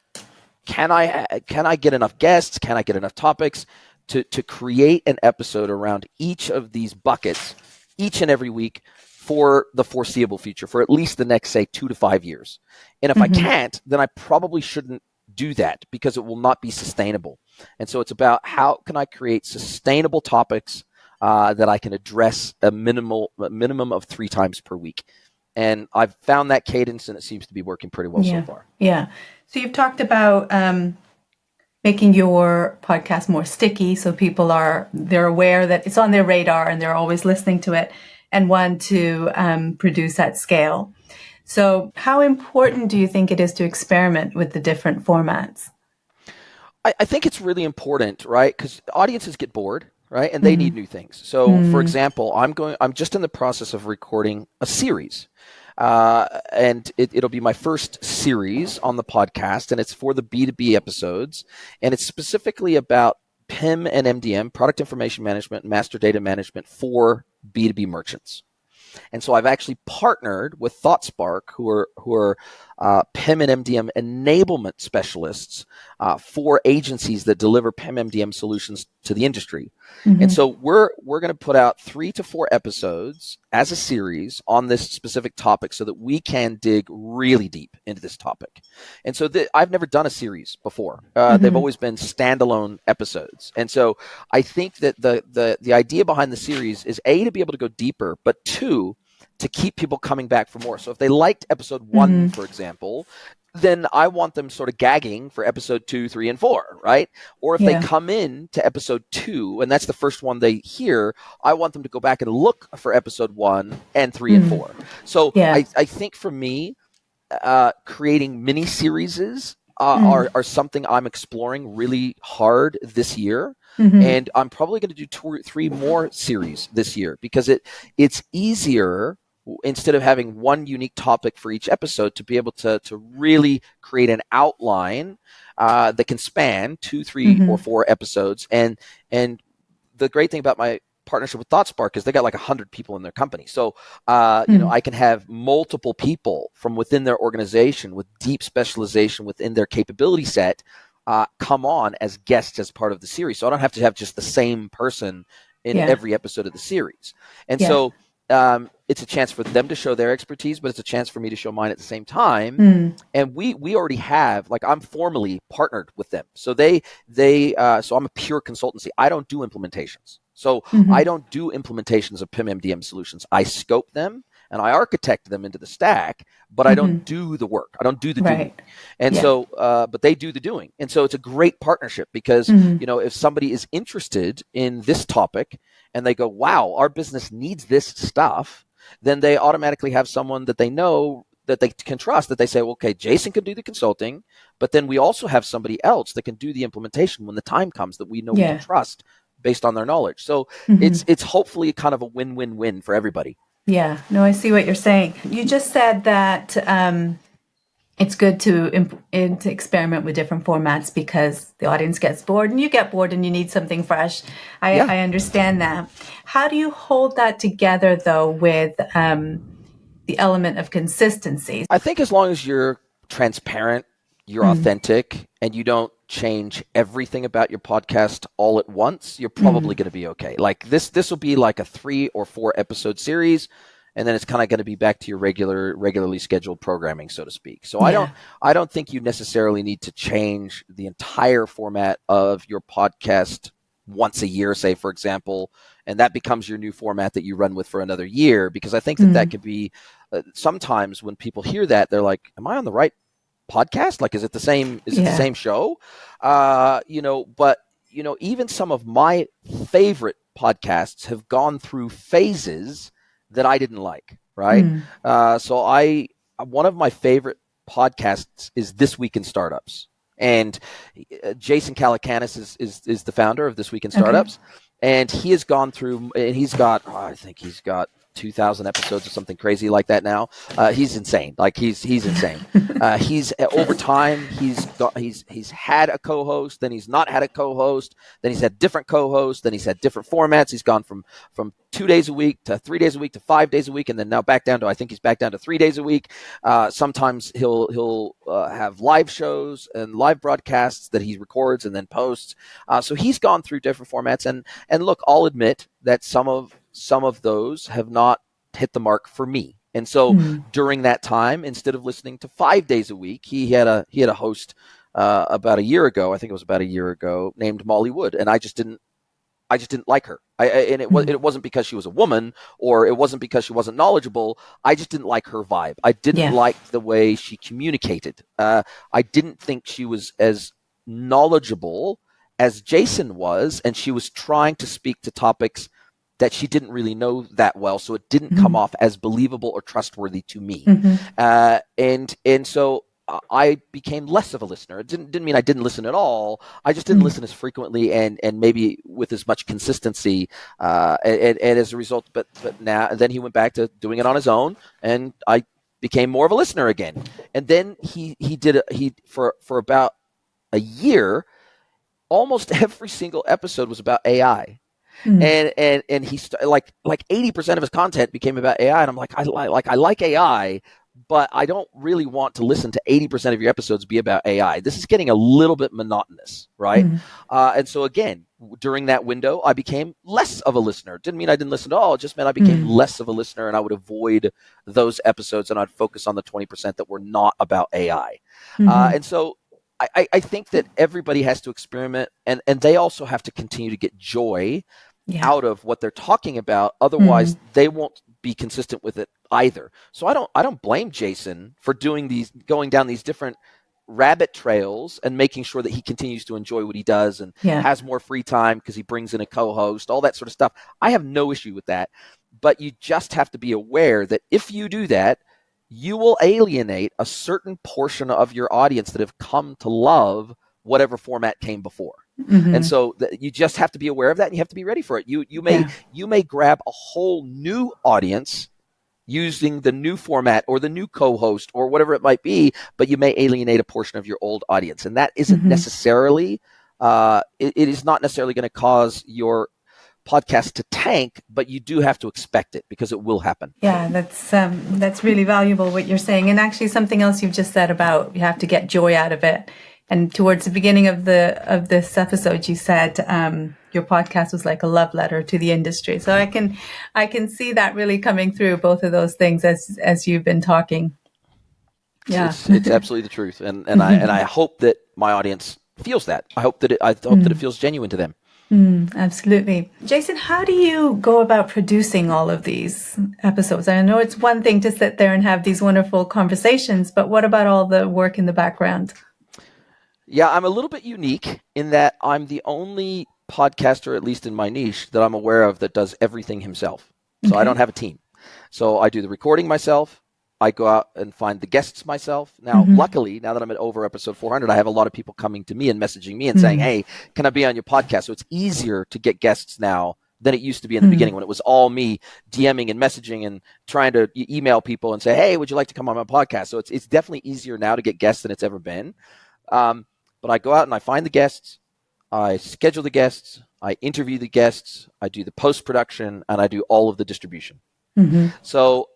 Can I get enough guests? Can I get enough topics to create an episode around each of these buckets each and every week for the foreseeable future, for at least the next, say, 2 to 5 years? And if I can't, then I probably shouldn't do that, because it will not be sustainable. And so it's about, how can I create sustainable topics that I can address a minimum of 3 times per week. And I've found that cadence, and it seems to be working pretty well so far. Yeah. So you've talked about making your podcast more sticky, so people they're aware that it's on their radar and they're always listening to it and want to produce at scale. So how important do you think it is to experiment with the different formats? I think it's really important, right? Because audiences get bored, right? And they need new things. So, for example, I'm just in the process of recording a series. And it'll be my first series on the podcast, and it's for the B2B episodes. And it's specifically about PIM and MDM, product information management, and master data management for B2B merchants. And so I've actually partnered with ThoughtSpark, who are PIM and MDM enablement specialists for agencies that deliver PIM MDM solutions to the industry. And so we're going to put out 3 to 4 episodes as a series on this specific topic, so that we can dig really deep into this topic. And so I've never done a series before. They've always been standalone episodes. And so I think that the idea behind the series is, A, to be able to go deeper, but 2, to keep people coming back for more. So if they liked episode 1, for example, then I want them sort of gagging for episode 2, 3, and 4, right? Or if they come in to episode 2 and that's the first one they hear, I want them to go back and look for episode 1 and 3 and 4. So I think for me, creating mini series are something I'm exploring really hard this year. And I'm probably going to do 2 or 3 more series this year, because it's easier, instead of having one unique topic for each episode, to be able to really create an outline that can span 2, 3, or 4 episodes. And the great thing about my partnership with ThoughtSpark is they got like 100 people in their company. So, I can have multiple people from within their organization with deep specialization within their capability set come on as guests as part of the series. So I don't have to have just the same person in every episode of the series. And so it's a chance for them to show their expertise, but it's a chance for me to show mine at the same time. And we already have, like, I'm formally partnered with them. So so I'm a pure consultancy. I don't do implementations. So I don't do implementations of PIM MDM solutions. I scope them and I architect them into the stack, but I don't do the work. I don't do the doing. And so, but they do the doing. And so it's a great partnership, because, if somebody is interested in this topic and they go, wow, our business needs this stuff, then they automatically have someone that they know, that they can trust, that they say, well, okay, Jason can do the consulting, but then we also have somebody else that can do the implementation when the time comes, that we know we can trust based on their knowledge. So it's hopefully kind of a win-win-win for everybody. Yeah, no, I see what you're saying. You just said that it's good to experiment with different formats, because the audience gets bored and you get bored and you need something fresh. I understand that. How do you hold that together, though, with the element of consistency? I think as long as you're transparent, you're authentic, and you don't change everything about your podcast all at once, you're probably going to be okay. Like this will be like a 3 or 4 episode series, and then it's kind of going to be back to your regularly scheduled programming, so to speak. So I don't think you necessarily need to change the entire format of your podcast once a year, say, for example, and that becomes your new format that you run with for another year, because I think that could be sometimes when people hear that, they're like, am I on the right podcast? Like, is it the same? Is it the same show? But even some of my favorite podcasts have gone through phases that I didn't like. Right. So one of my favorite podcasts is This Week in Startups. And Jason Calacanis is the founder of This Week in Startups. Okay. And he has gone through, and he's got, I think he's got 2,000 episodes or something crazy like that now. He's insane. Like he's insane. He's over time, he's had a co-host, then he's not had a co-host, then he's had different co-hosts, then he's had different formats. He's gone from 2 days a week to 3 days a week to 5 days a week, and then now back down to, I think he's back down to 3 days a week. Sometimes he'll have live shows and live broadcasts that he records and then posts. So he's gone through different formats, and look, I'll admit that some of those have not hit the mark for me. And so during that time, instead of listening to 5 days a week, he had a host about a year ago, I think it was about a year ago, named Molly Wood, and I just didn't like her. It wasn't because she was a woman, or it wasn't because she wasn't knowledgeable. I just didn't like her vibe. I didn't like the way she communicated. I didn't think she was as knowledgeable as Jason was, and she was trying to speak to topics that she didn't really know that well, so it didn't come off as believable or trustworthy to me. And so I became less of a listener. It didn't mean I didn't listen at all. I just didn't listen as frequently and maybe with as much consistency. And as a result, but now, and then he went back to doing it on his own, and I became more of a listener again. And then he for about a year, almost every single episode was about AI. And he like 80% of his content became about AI, and I'm like, I like AI, but I don't really want to listen to 80% of your episodes be about AI. This is getting a little bit monotonous, right? And so again, during that window, I became less of a listener. Didn't mean I didn't listen at all. It just meant I became less of a listener, and I would avoid those episodes, and I'd focus on the 20% that were not about AI. And so I think that everybody has to experiment, and they also have to continue to get joy out of what they're talking about. Otherwise, they won't be consistent with it either. So I don't blame Jason for going down these different rabbit trails and making sure that he continues to enjoy what he does and has more free time because he brings in a co-host, all that sort of stuff. I have no issue with that. But you just have to be aware that if you do that, you will alienate a certain portion of your audience that have come to love whatever format came before. And so you just have to be aware of that, and you have to be ready for it. You may grab a whole new audience using the new format or the new co-host or whatever it might be, but you may alienate a portion of your old audience. And that isn't necessarily, it is not necessarily going to cause your podcast to tank, but you do have to expect it because it will happen. Yeah, that's really valuable what you're saying. And actually something else you've just said about you have to get joy out of it. And towards the beginning of this episode, you said your podcast was like a love letter to the industry. So I can see that really coming through, both of those things as you've been talking. Yeah, it's absolutely the truth, and I hope that my audience feels that. I hope that it feels genuine to them. Absolutely. Jason, how do you go about producing all of these episodes? I know it's one thing to sit there and have these wonderful conversations, but what about all the work in the background? Yeah, I'm a little bit unique in that I'm the only podcaster, at least in my niche, that I'm aware of that does everything himself. So I don't have a team. So I do the recording myself. I go out and find the guests myself. Now, luckily, now that I'm at over episode 400, I have a lot of people coming to me and messaging me and saying, hey, can I be on your podcast? So it's easier to get guests now than it used to be in the beginning, when it was all me DMing and messaging and trying to email people and say, hey, would you like to come on my podcast? So it's definitely easier now to get guests than it's ever been. But I go out and I find the guests, I schedule the guests, I interview the guests, I do the post-production, and I do all of the distribution. So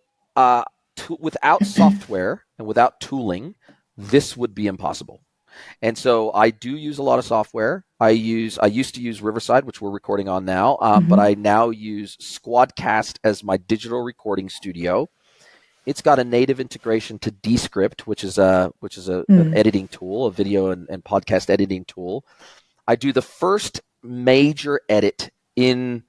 without software and without tooling, this would be impossible. And so I do use a lot of software. I used to use Riverside, which we're recording on now, but I now use Squadcast as my digital recording studio. It's got a native integration to Descript, which is an editing tool, a video and podcast editing tool. I do the first major edit in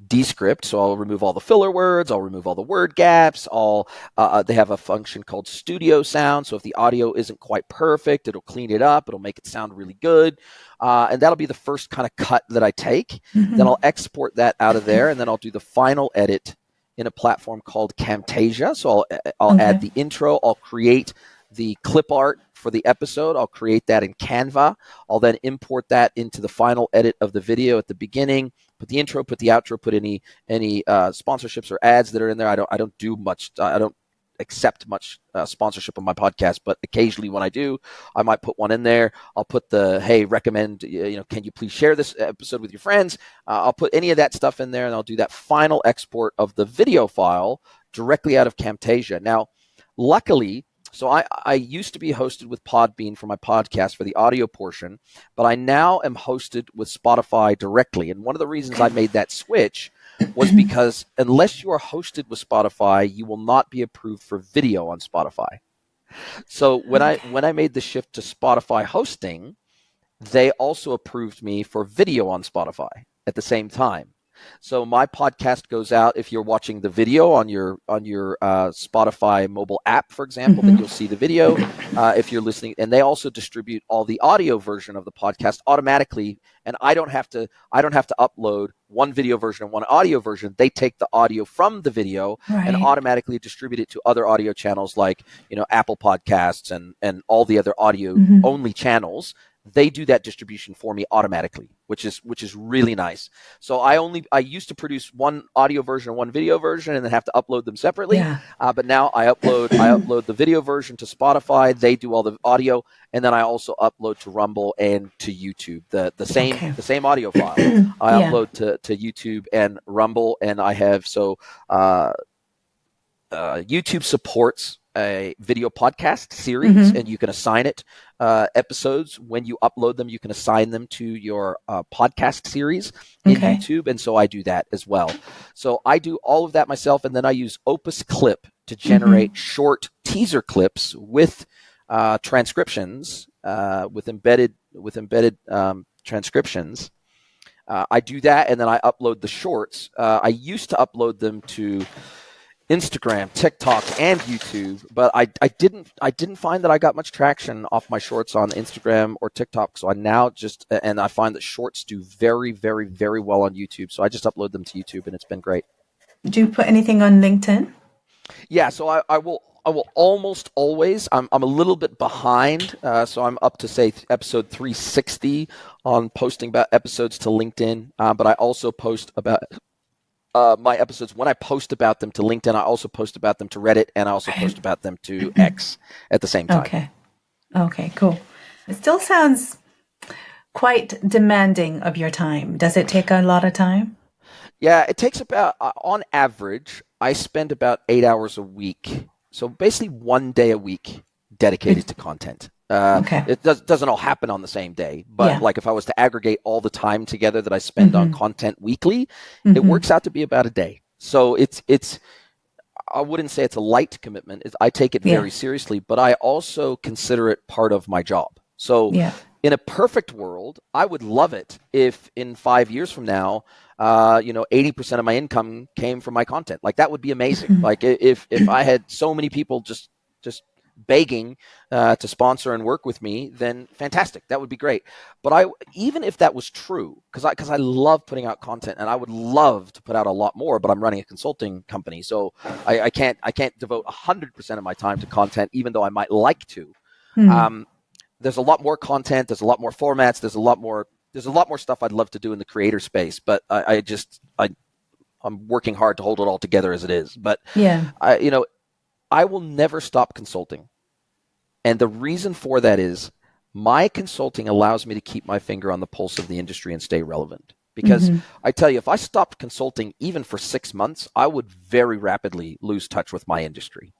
Descript, so I'll remove all the filler words, I'll remove all the word gaps. They have a function called Studio Sound, so if the audio isn't quite perfect, it'll clean it up, it'll make it sound really good, and that'll be the first kind of cut that I take. Then I'll export that out of there, and then I'll do the final edit in a platform called Camtasia. So I'll add the intro, I'll create the clip art for the episode. I'll create that in Canva. I'll then import that into the final edit of the video at the beginning. Put the intro, put the outro, put any sponsorships or ads that are in there. I don't do much. I don't accept much sponsorship on my podcast, but occasionally when I do, I might put one in there. I'll put the, hey, recommend, can you please share this episode with your friends? I'll put any of that stuff in there, and I'll do that final export of the video file directly out of Camtasia. Now, luckily, so I used to be hosted with Podbean for my podcast for the audio portion, but I now am hosted with Spotify directly. And one of the reasons I made that switch was because unless you are hosted with Spotify, you will not be approved for video on Spotify. So when I made the shift to Spotify hosting, they also approved me for video on Spotify at the same time. So my podcast goes out if you're watching the video on your Spotify mobile app, for example, then you'll see the video. If you're listening, and they also distribute all the audio version of the podcast automatically, and I don't have to upload one video version and one audio version. They take the audio from the video and automatically distribute it to other audio channels like Apple Podcasts and all the other audio only channels. They do that distribution for me automatically, which is really nice. So I used to produce one audio version and one video version and then have to upload them separately. Yeah. But now I upload the video version to Spotify. They do all the audio, and then I also upload to Rumble and to YouTube the same audio file. I upload to YouTube and Rumble, and I have YouTube supports a video podcast series, and you can assign it episodes. When you upload them, you can assign them to your podcast series in YouTube, and so I do that as well. So I do all of that myself, and then I use Opus Clip to generate short teaser clips with transcriptions, with embedded transcriptions. I do that, and then I upload the shorts. I used to upload them to Instagram, TikTok, and YouTube, but I didn't find that I got much traction off my shorts on Instagram or TikTok. So I now and I find that shorts do very, very, very well on YouTube. So I just upload them to YouTube, and it's been great. Do you put anything on LinkedIn? Yeah, so I will almost always. I'm a little bit behind, so I'm up to say episode 360 on posting about episodes to LinkedIn, but I also post about my episodes. When I post about them to LinkedIn, I also post about them to Reddit, and I also post about them to X at the same time. Okay, cool. It still sounds quite demanding of your time. Does it take a lot of time? Yeah, it takes about, on average, I spend about 8 hours a week. So basically 1 day a week dedicated to content. It doesn't all happen on the same day, but like if I was to aggregate all the time together that I spend on content weekly, it works out to be about a day. So it's I wouldn't say it's a light commitment. I take it very seriously, but I also consider it part of my job. So in a perfect world, I would love it if in 5 years from now, 80% of my income came from my content. Like that would be amazing. Like if I had so many people just begging to sponsor and work with me, then fantastic. That would be great. But even if that was true, because I love putting out content, and I would love to put out a lot more, but I'm running a consulting company, so I can't devote 100% of my time to content, even though I might like to. There's a lot more content. There's a lot more formats. There's a lot more stuff I'd love to do in the creator space, but I'm working hard to hold it all together as it is. But I will never stop consulting. And the reason for that is my consulting allows me to keep my finger on the pulse of the industry and stay relevant. Because I tell you, if I stopped consulting even for 6 months, I would very rapidly lose touch with my industry.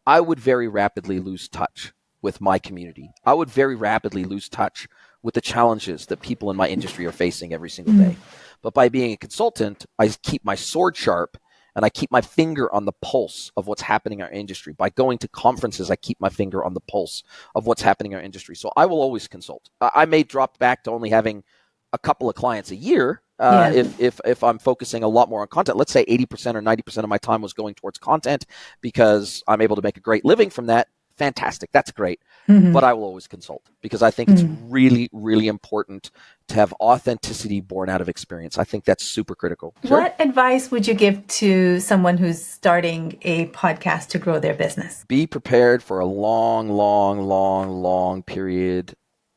I would very rapidly lose touch with my community. I would very rapidly lose touch with the challenges that people in my industry are facing every single day. But by being a consultant, I keep my sword sharp, and I keep my finger on the pulse of what's happening in our industry. By going to conferences, I keep my finger on the pulse of what's happening in our industry. So I will always consult. I may drop back to only having a couple of clients a year if I'm focusing a lot more on content. Let's say 80% or 90% of my time was going towards content because I'm able to make a great living from that. Fantastic. That's great. but I will always consult because I think it's really, really important to have authenticity born out of experience. I think that's super critical. Sure. What advice would you give to someone who's starting a podcast to grow their business? Be prepared for a long period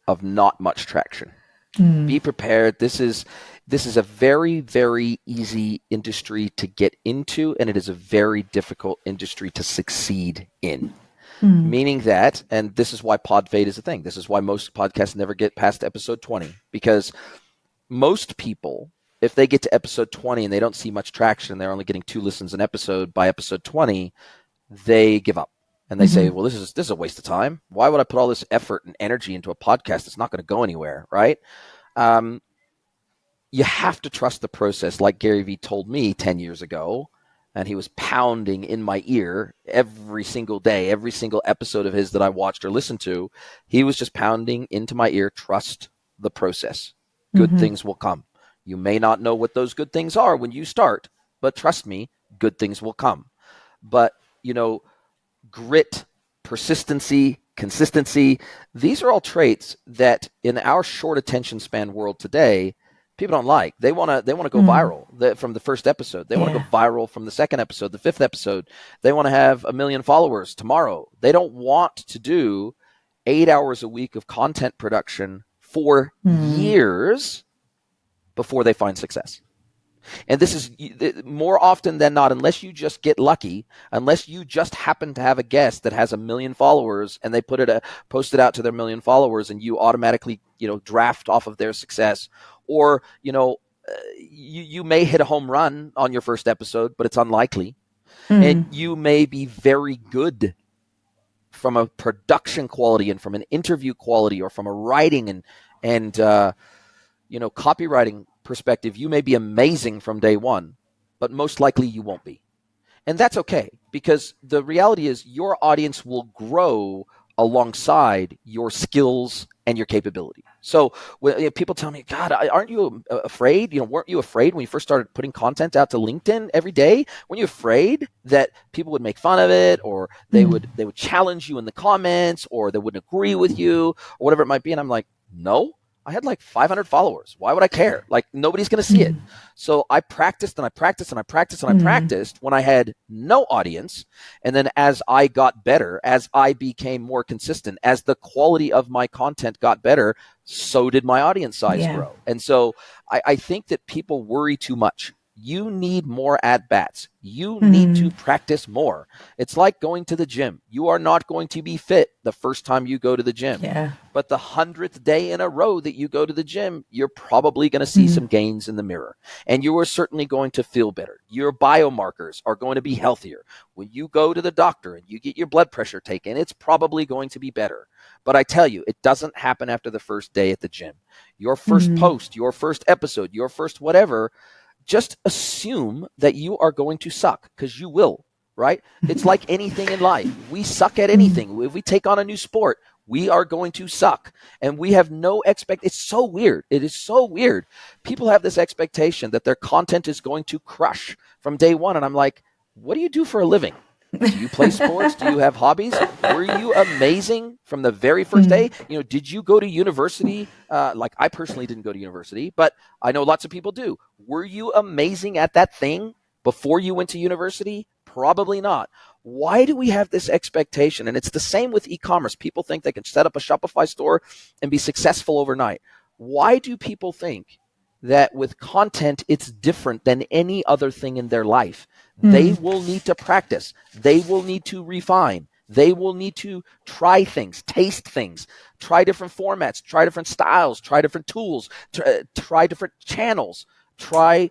of not much traction. Be prepared. This is a very, very easy industry to get into, and it is a very difficult industry to succeed in. Meaning that, and this is why pod fade is a thing. This is why most podcasts never get past episode 20, because most people, if they get to episode 20 and they don't see much traction, they're only getting 2 listens an episode by episode 20, they give up. And they say, well, this is a waste of time. Why would I put all this effort and energy into a podcast that's not going to go anywhere, right? You have to trust the process, like Gary Vee told me 10 years ago. And he was pounding in my ear every single day, every single episode of his that I watched or listened to. He was just pounding into my ear, trust the process. Good things will come. You may not know what those good things are when you start, but trust me, good things will come. But, grit, persistency, consistency, these are all traits that in our short attention span world today, people don't like. They want to go viral from the first episode. They want to go viral from the second episode, the 5th episode. They want to have 1 million followers tomorrow. They don't want to do 8 hours a week of content production for years before they find success. And this is more often than not, unless you just get lucky, unless you just happen to have a guest that has 1 million followers and they post it out to their 1 million followers and you automatically, draft off of their success. Or, you may hit a home run on your first episode, but it's unlikely. And you may be very good from a production quality and from an interview quality or from a writing and copywriting perspective. You may be amazing from day one, but most likely you won't be. And that's okay, because the reality is your audience will grow alongside your skills and your capability. So when people tell me, God, aren't you afraid? Weren't you afraid when you first started putting content out to LinkedIn every day? Weren't you afraid that people would make fun of it, or they would challenge you in the comments, or they wouldn't agree with you, or whatever it might be? And I'm like, no. I had like 500 followers. Why would I care? Like, nobody's going to see it. So I practiced and I practiced and I practiced and I practiced when I had no audience. And then as I got better, as I became more consistent, as the quality of my content got better, so did my audience size grow. And so I think that people worry too much. You need more at-bats. You need to practice more. It's like going to the gym. You are not going to be fit the first time you go to the gym. But the 100th day in a row that you go to the gym, you're probably going to see some gains in the mirror. And you are certainly going to feel better. Your biomarkers are going to be healthier. When you go to the doctor and you get your blood pressure taken, it's probably going to be better. But I tell you, it doesn't happen after the first day at the gym. Your first post, your first episode, your first whatever, just assume that you are going to suck, because you will, right? It's like anything in life. We suck at anything. If we take on a new sport, we are going to suck. And we have no It's so weird. It is so weird. People have this expectation that their content is going to crush from day one. And I'm like, what do you do for a living? Do you play sports? Do you have hobbies? Were you amazing from the very first day? Did you go to university? Like, I personally didn't go to university, but I know lots of people do. Were you amazing at that thing before you went to university? Probably not. Why do we have this expectation? And it's the same with e-commerce. People think they can set up a Shopify store and be successful overnight. Why do people think that with content, it's different than any other thing in their life? They will need to practice. They will need to refine. They will need to try things, taste things, try different formats, try different styles, try different tools, try different channels, try,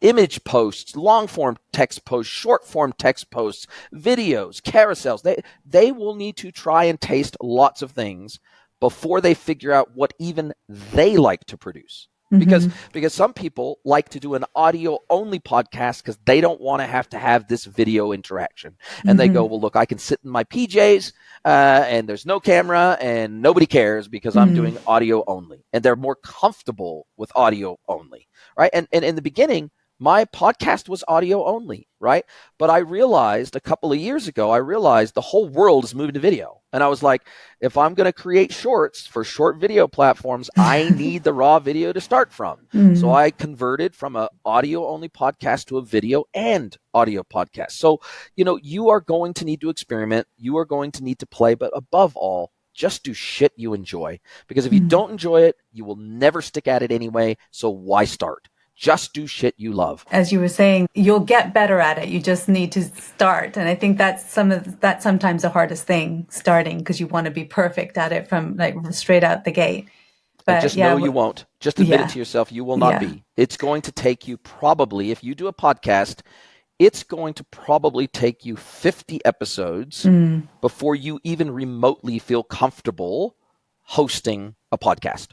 image posts, long form text posts, short form text posts, videos, carousels. They will need to try and taste lots of things before they figure out what even they like to produce. Because some people like to do an audio only podcast because they don't want to have this video interaction. And they go, well, look, I can sit in my PJs and there's no camera and nobody cares because I'm doing audio only. And they're more comfortable with audio only, right? And in the beginning, my podcast was audio only, right? But I realized a couple of years ago, the whole world is moving to video. And I was like, if I'm going to create shorts for short video platforms, I need the raw video to start from. So I converted from an audio only podcast to a video and audio podcast. So, you are going to need to experiment. You are going to need to play, but above all, just do shit you enjoy. Because if you don't enjoy it, you will never stick at it anyway. So why start? Just do shit you love. As you were saying, you'll get better at it. You just need to start. And I think that's sometimes the hardest thing, starting, because you want to be perfect at it from like straight out the gate. But just know you won't. Just admit it to yourself. You will not be. It's going to take you probably, if you do a podcast, it's going to probably take you 50 episodes before you even remotely feel comfortable hosting a podcast.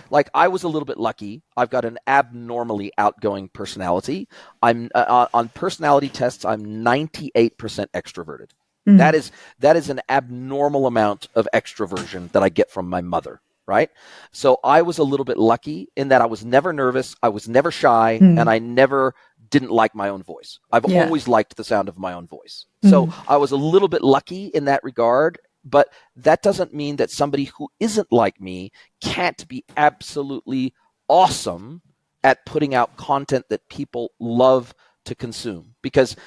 Like I was a little bit lucky. I've got an abnormally outgoing personality. I'm on personality tests, I'm 98% extroverted. That is an abnormal amount of extroversion that I get from my mother, right? So I was a little bit lucky in that I was never nervous, I was never shy, and I never didn't like my own voice. I've always liked the sound of my own voice. So I was a little bit lucky in that regard. But that doesn't mean that somebody who isn't like me can't be absolutely awesome at putting out content that people love to consume. Because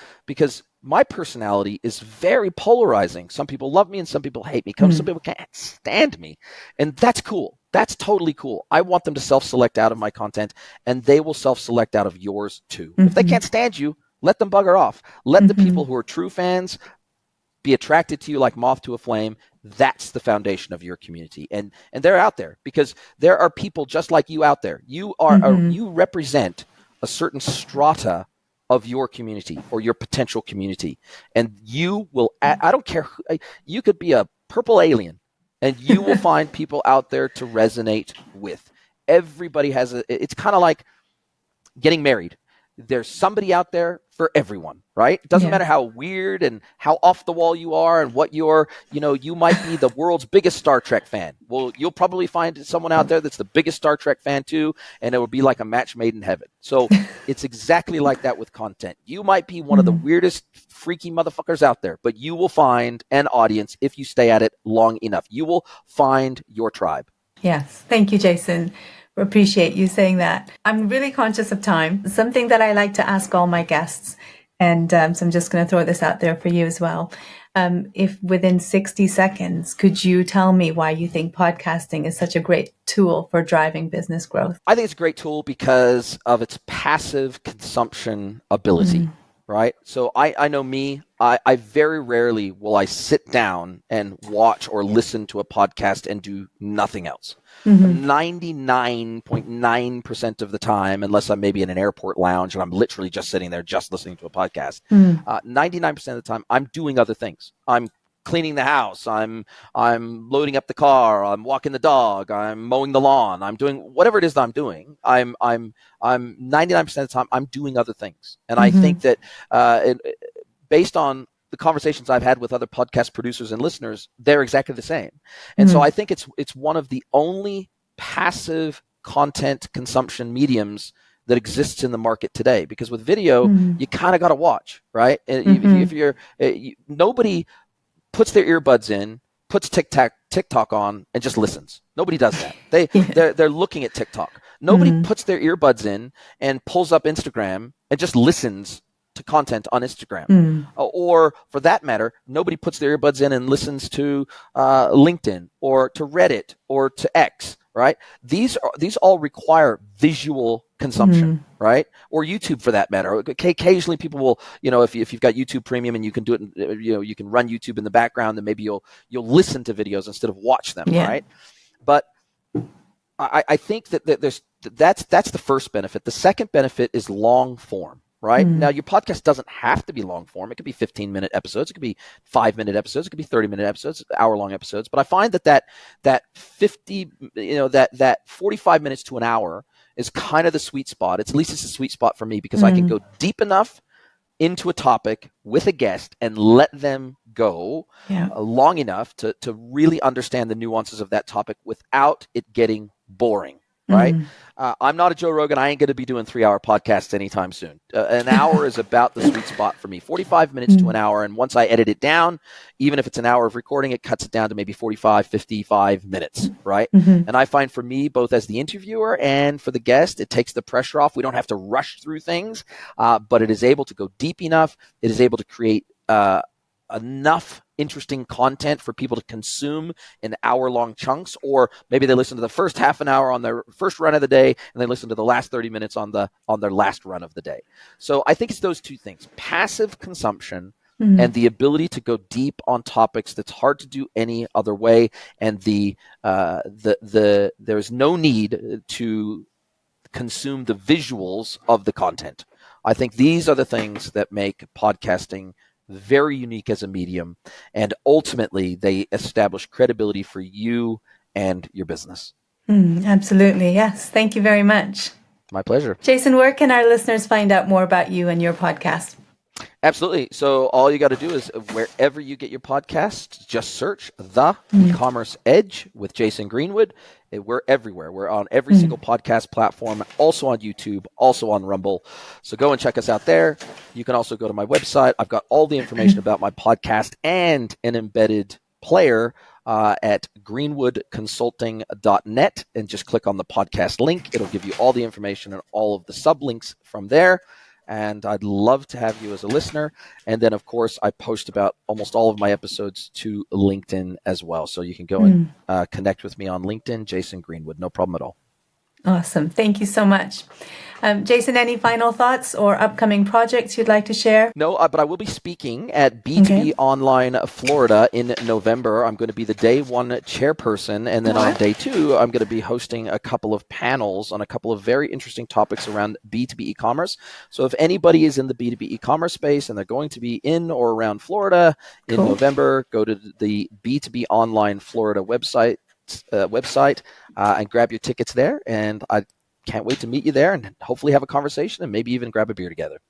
my personality is very polarizing. Some people love me and some people hate me. Some people can't stand me. And that's cool. That's totally cool. I want them to self-select out of my content, and they will self-select out of yours too. If they can't stand you, let them bugger off. Let the people who are true fans be attracted to you like moth to a flame. That's the foundation of your community. And they're out there because there are people just like you out there. You are you represent a certain strata of your community or your potential community. And you will, I don't care, you could be a purple alien and you will find people out there to resonate with. Everybody has it's kind of like getting married. There's somebody out there for everyone, right? It doesn't matter how weird and how off the wall you are and what you're, you might be the world's biggest Star Trek fan. Well, you'll probably find someone out there that's the biggest Star Trek fan too, and it will be like a match made in heaven. So it's exactly like that with content. You might be one of the weirdest, freaky motherfuckers out there, but you will find an audience if you stay at it long enough. You will find your tribe. Yes. Thank you, Jason. Appreciate you saying that. I'm really conscious of time. Something that I like to ask all my guests, and so I'm just going to throw this out there for you as well. If within 60 seconds, could you tell me why you think podcasting is such a great tool for driving business growth? I think it's a great tool because of its passive consumption ability, right? So I know me, I very rarely will I sit down and watch or listen to a podcast and do nothing else. 99.9% of the time, unless I'm maybe in an airport lounge and I'm literally just sitting there just listening to a podcast, 99% of the time I'm doing other things. I'm cleaning the house, I'm loading up the car, I'm walking the dog, I'm mowing the lawn, I'm doing whatever it is that I'm doing. I'm 99% of the time I'm doing other things. And I think that based on the conversations I've had with other podcast producers and listeners, they're exactly the same. And so I think it's one of the only passive content consumption mediums that exists in the market today. Because with video, you kind of got to watch, right? If you're nobody puts their earbuds in, puts TikTok on, and just listens. Nobody does that. They're looking at TikTok. Nobody puts their earbuds in and pulls up Instagram and just listens to content on Instagram. Or for that matter, nobody puts their earbuds in and listens to LinkedIn or to Reddit or to X, right? These all require visual consumption, right? Or YouTube for that matter. Occasionally people will, if you've got YouTube Premium and you can do it, you can run YouTube in the background, then maybe you'll listen to videos instead of watch them, right? But I think that that's the first benefit. The second benefit is long form. Right? Now, your podcast doesn't have to be long form. It could be 15-minute episodes. It could be 5-minute episodes. It could be 30-minute episodes, hour-long episodes. But I find that 45 minutes to an hour is kind of the sweet spot. At least it's a sweet spot for me because I can go deep enough into a topic with a guest and let them go long enough to really understand the nuances of that topic without it getting boring. right? I'm not a Joe Rogan. I ain't going to be doing 3-hour podcasts anytime soon. An hour is about the sweet spot for me, 45 minutes to an hour. And once I edit it down, even if it's an hour of recording, it cuts it down to maybe 45, 55 minutes, right? And I find for me, both as the interviewer and for the guest, it takes the pressure off. We don't have to rush through things, but it is able to go deep enough. It is able to create enough interesting content for people to consume in hour-long chunks, or maybe they listen to the first half an hour on their first run of the day and they listen to the last 30 minutes on their last run of the day. So I think it's those two things: passive consumption and the ability to go deep on topics that's hard to do any other way, and there's no need to consume the visuals of the content. I think these are the things that make podcasting very unique as a medium, and ultimately they establish credibility for you and your business. Absolutely. Yes. Thank you very much. My pleasure. Jason, where can our listeners find out more about you and your podcast? Absolutely. So all you got to do is wherever you get your podcasts, just search The Ecommerce Edge with Jason Greenwood. We're everywhere. We're on every single podcast platform, also on YouTube, also on Rumble. So go and check us out there. You can also go to my website. I've got all the information about my podcast and an embedded player at greenwoodconsulting.net, and just click on the podcast link. It'll give you all the information and all of the sublinks from there. And I'd love to have you as a listener. And then, of course, I post about almost all of my episodes to LinkedIn as well. So you can go and connect with me on LinkedIn, Jason Greenwood. No problem at all. Awesome. Thank you so much. Jason, any final thoughts or upcoming projects you'd like to share? No, but I will be speaking at B2B Online Florida in November. I'm going to be the day one chairperson. And then on day two, I'm going to be hosting a couple of panels on a couple of very interesting topics around B2B e-commerce. So if anybody is in the B2B e-commerce space and they're going to be in or around Florida in November, go to the B2B Online Florida website and grab your tickets there. And I can't wait to meet you there and hopefully have a conversation and maybe even grab a beer together.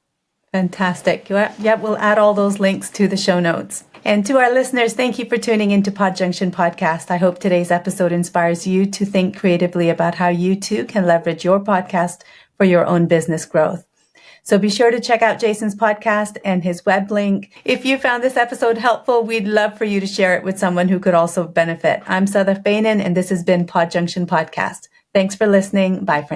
Fantastic. Yep, we'll add all those links to the show notes. And to our listeners, thank you for tuning into Podjunction Podcast. I hope today's episode inspires you to think creatively about how you too can leverage your podcast for your own business growth. So be sure to check out Jason's podcast and his web link. If you found this episode helpful, we'd love for you to share it with someone who could also benefit. I'm Sadaf Beynon, and this has been Podjunction Podcast. Thanks for listening. Bye for now.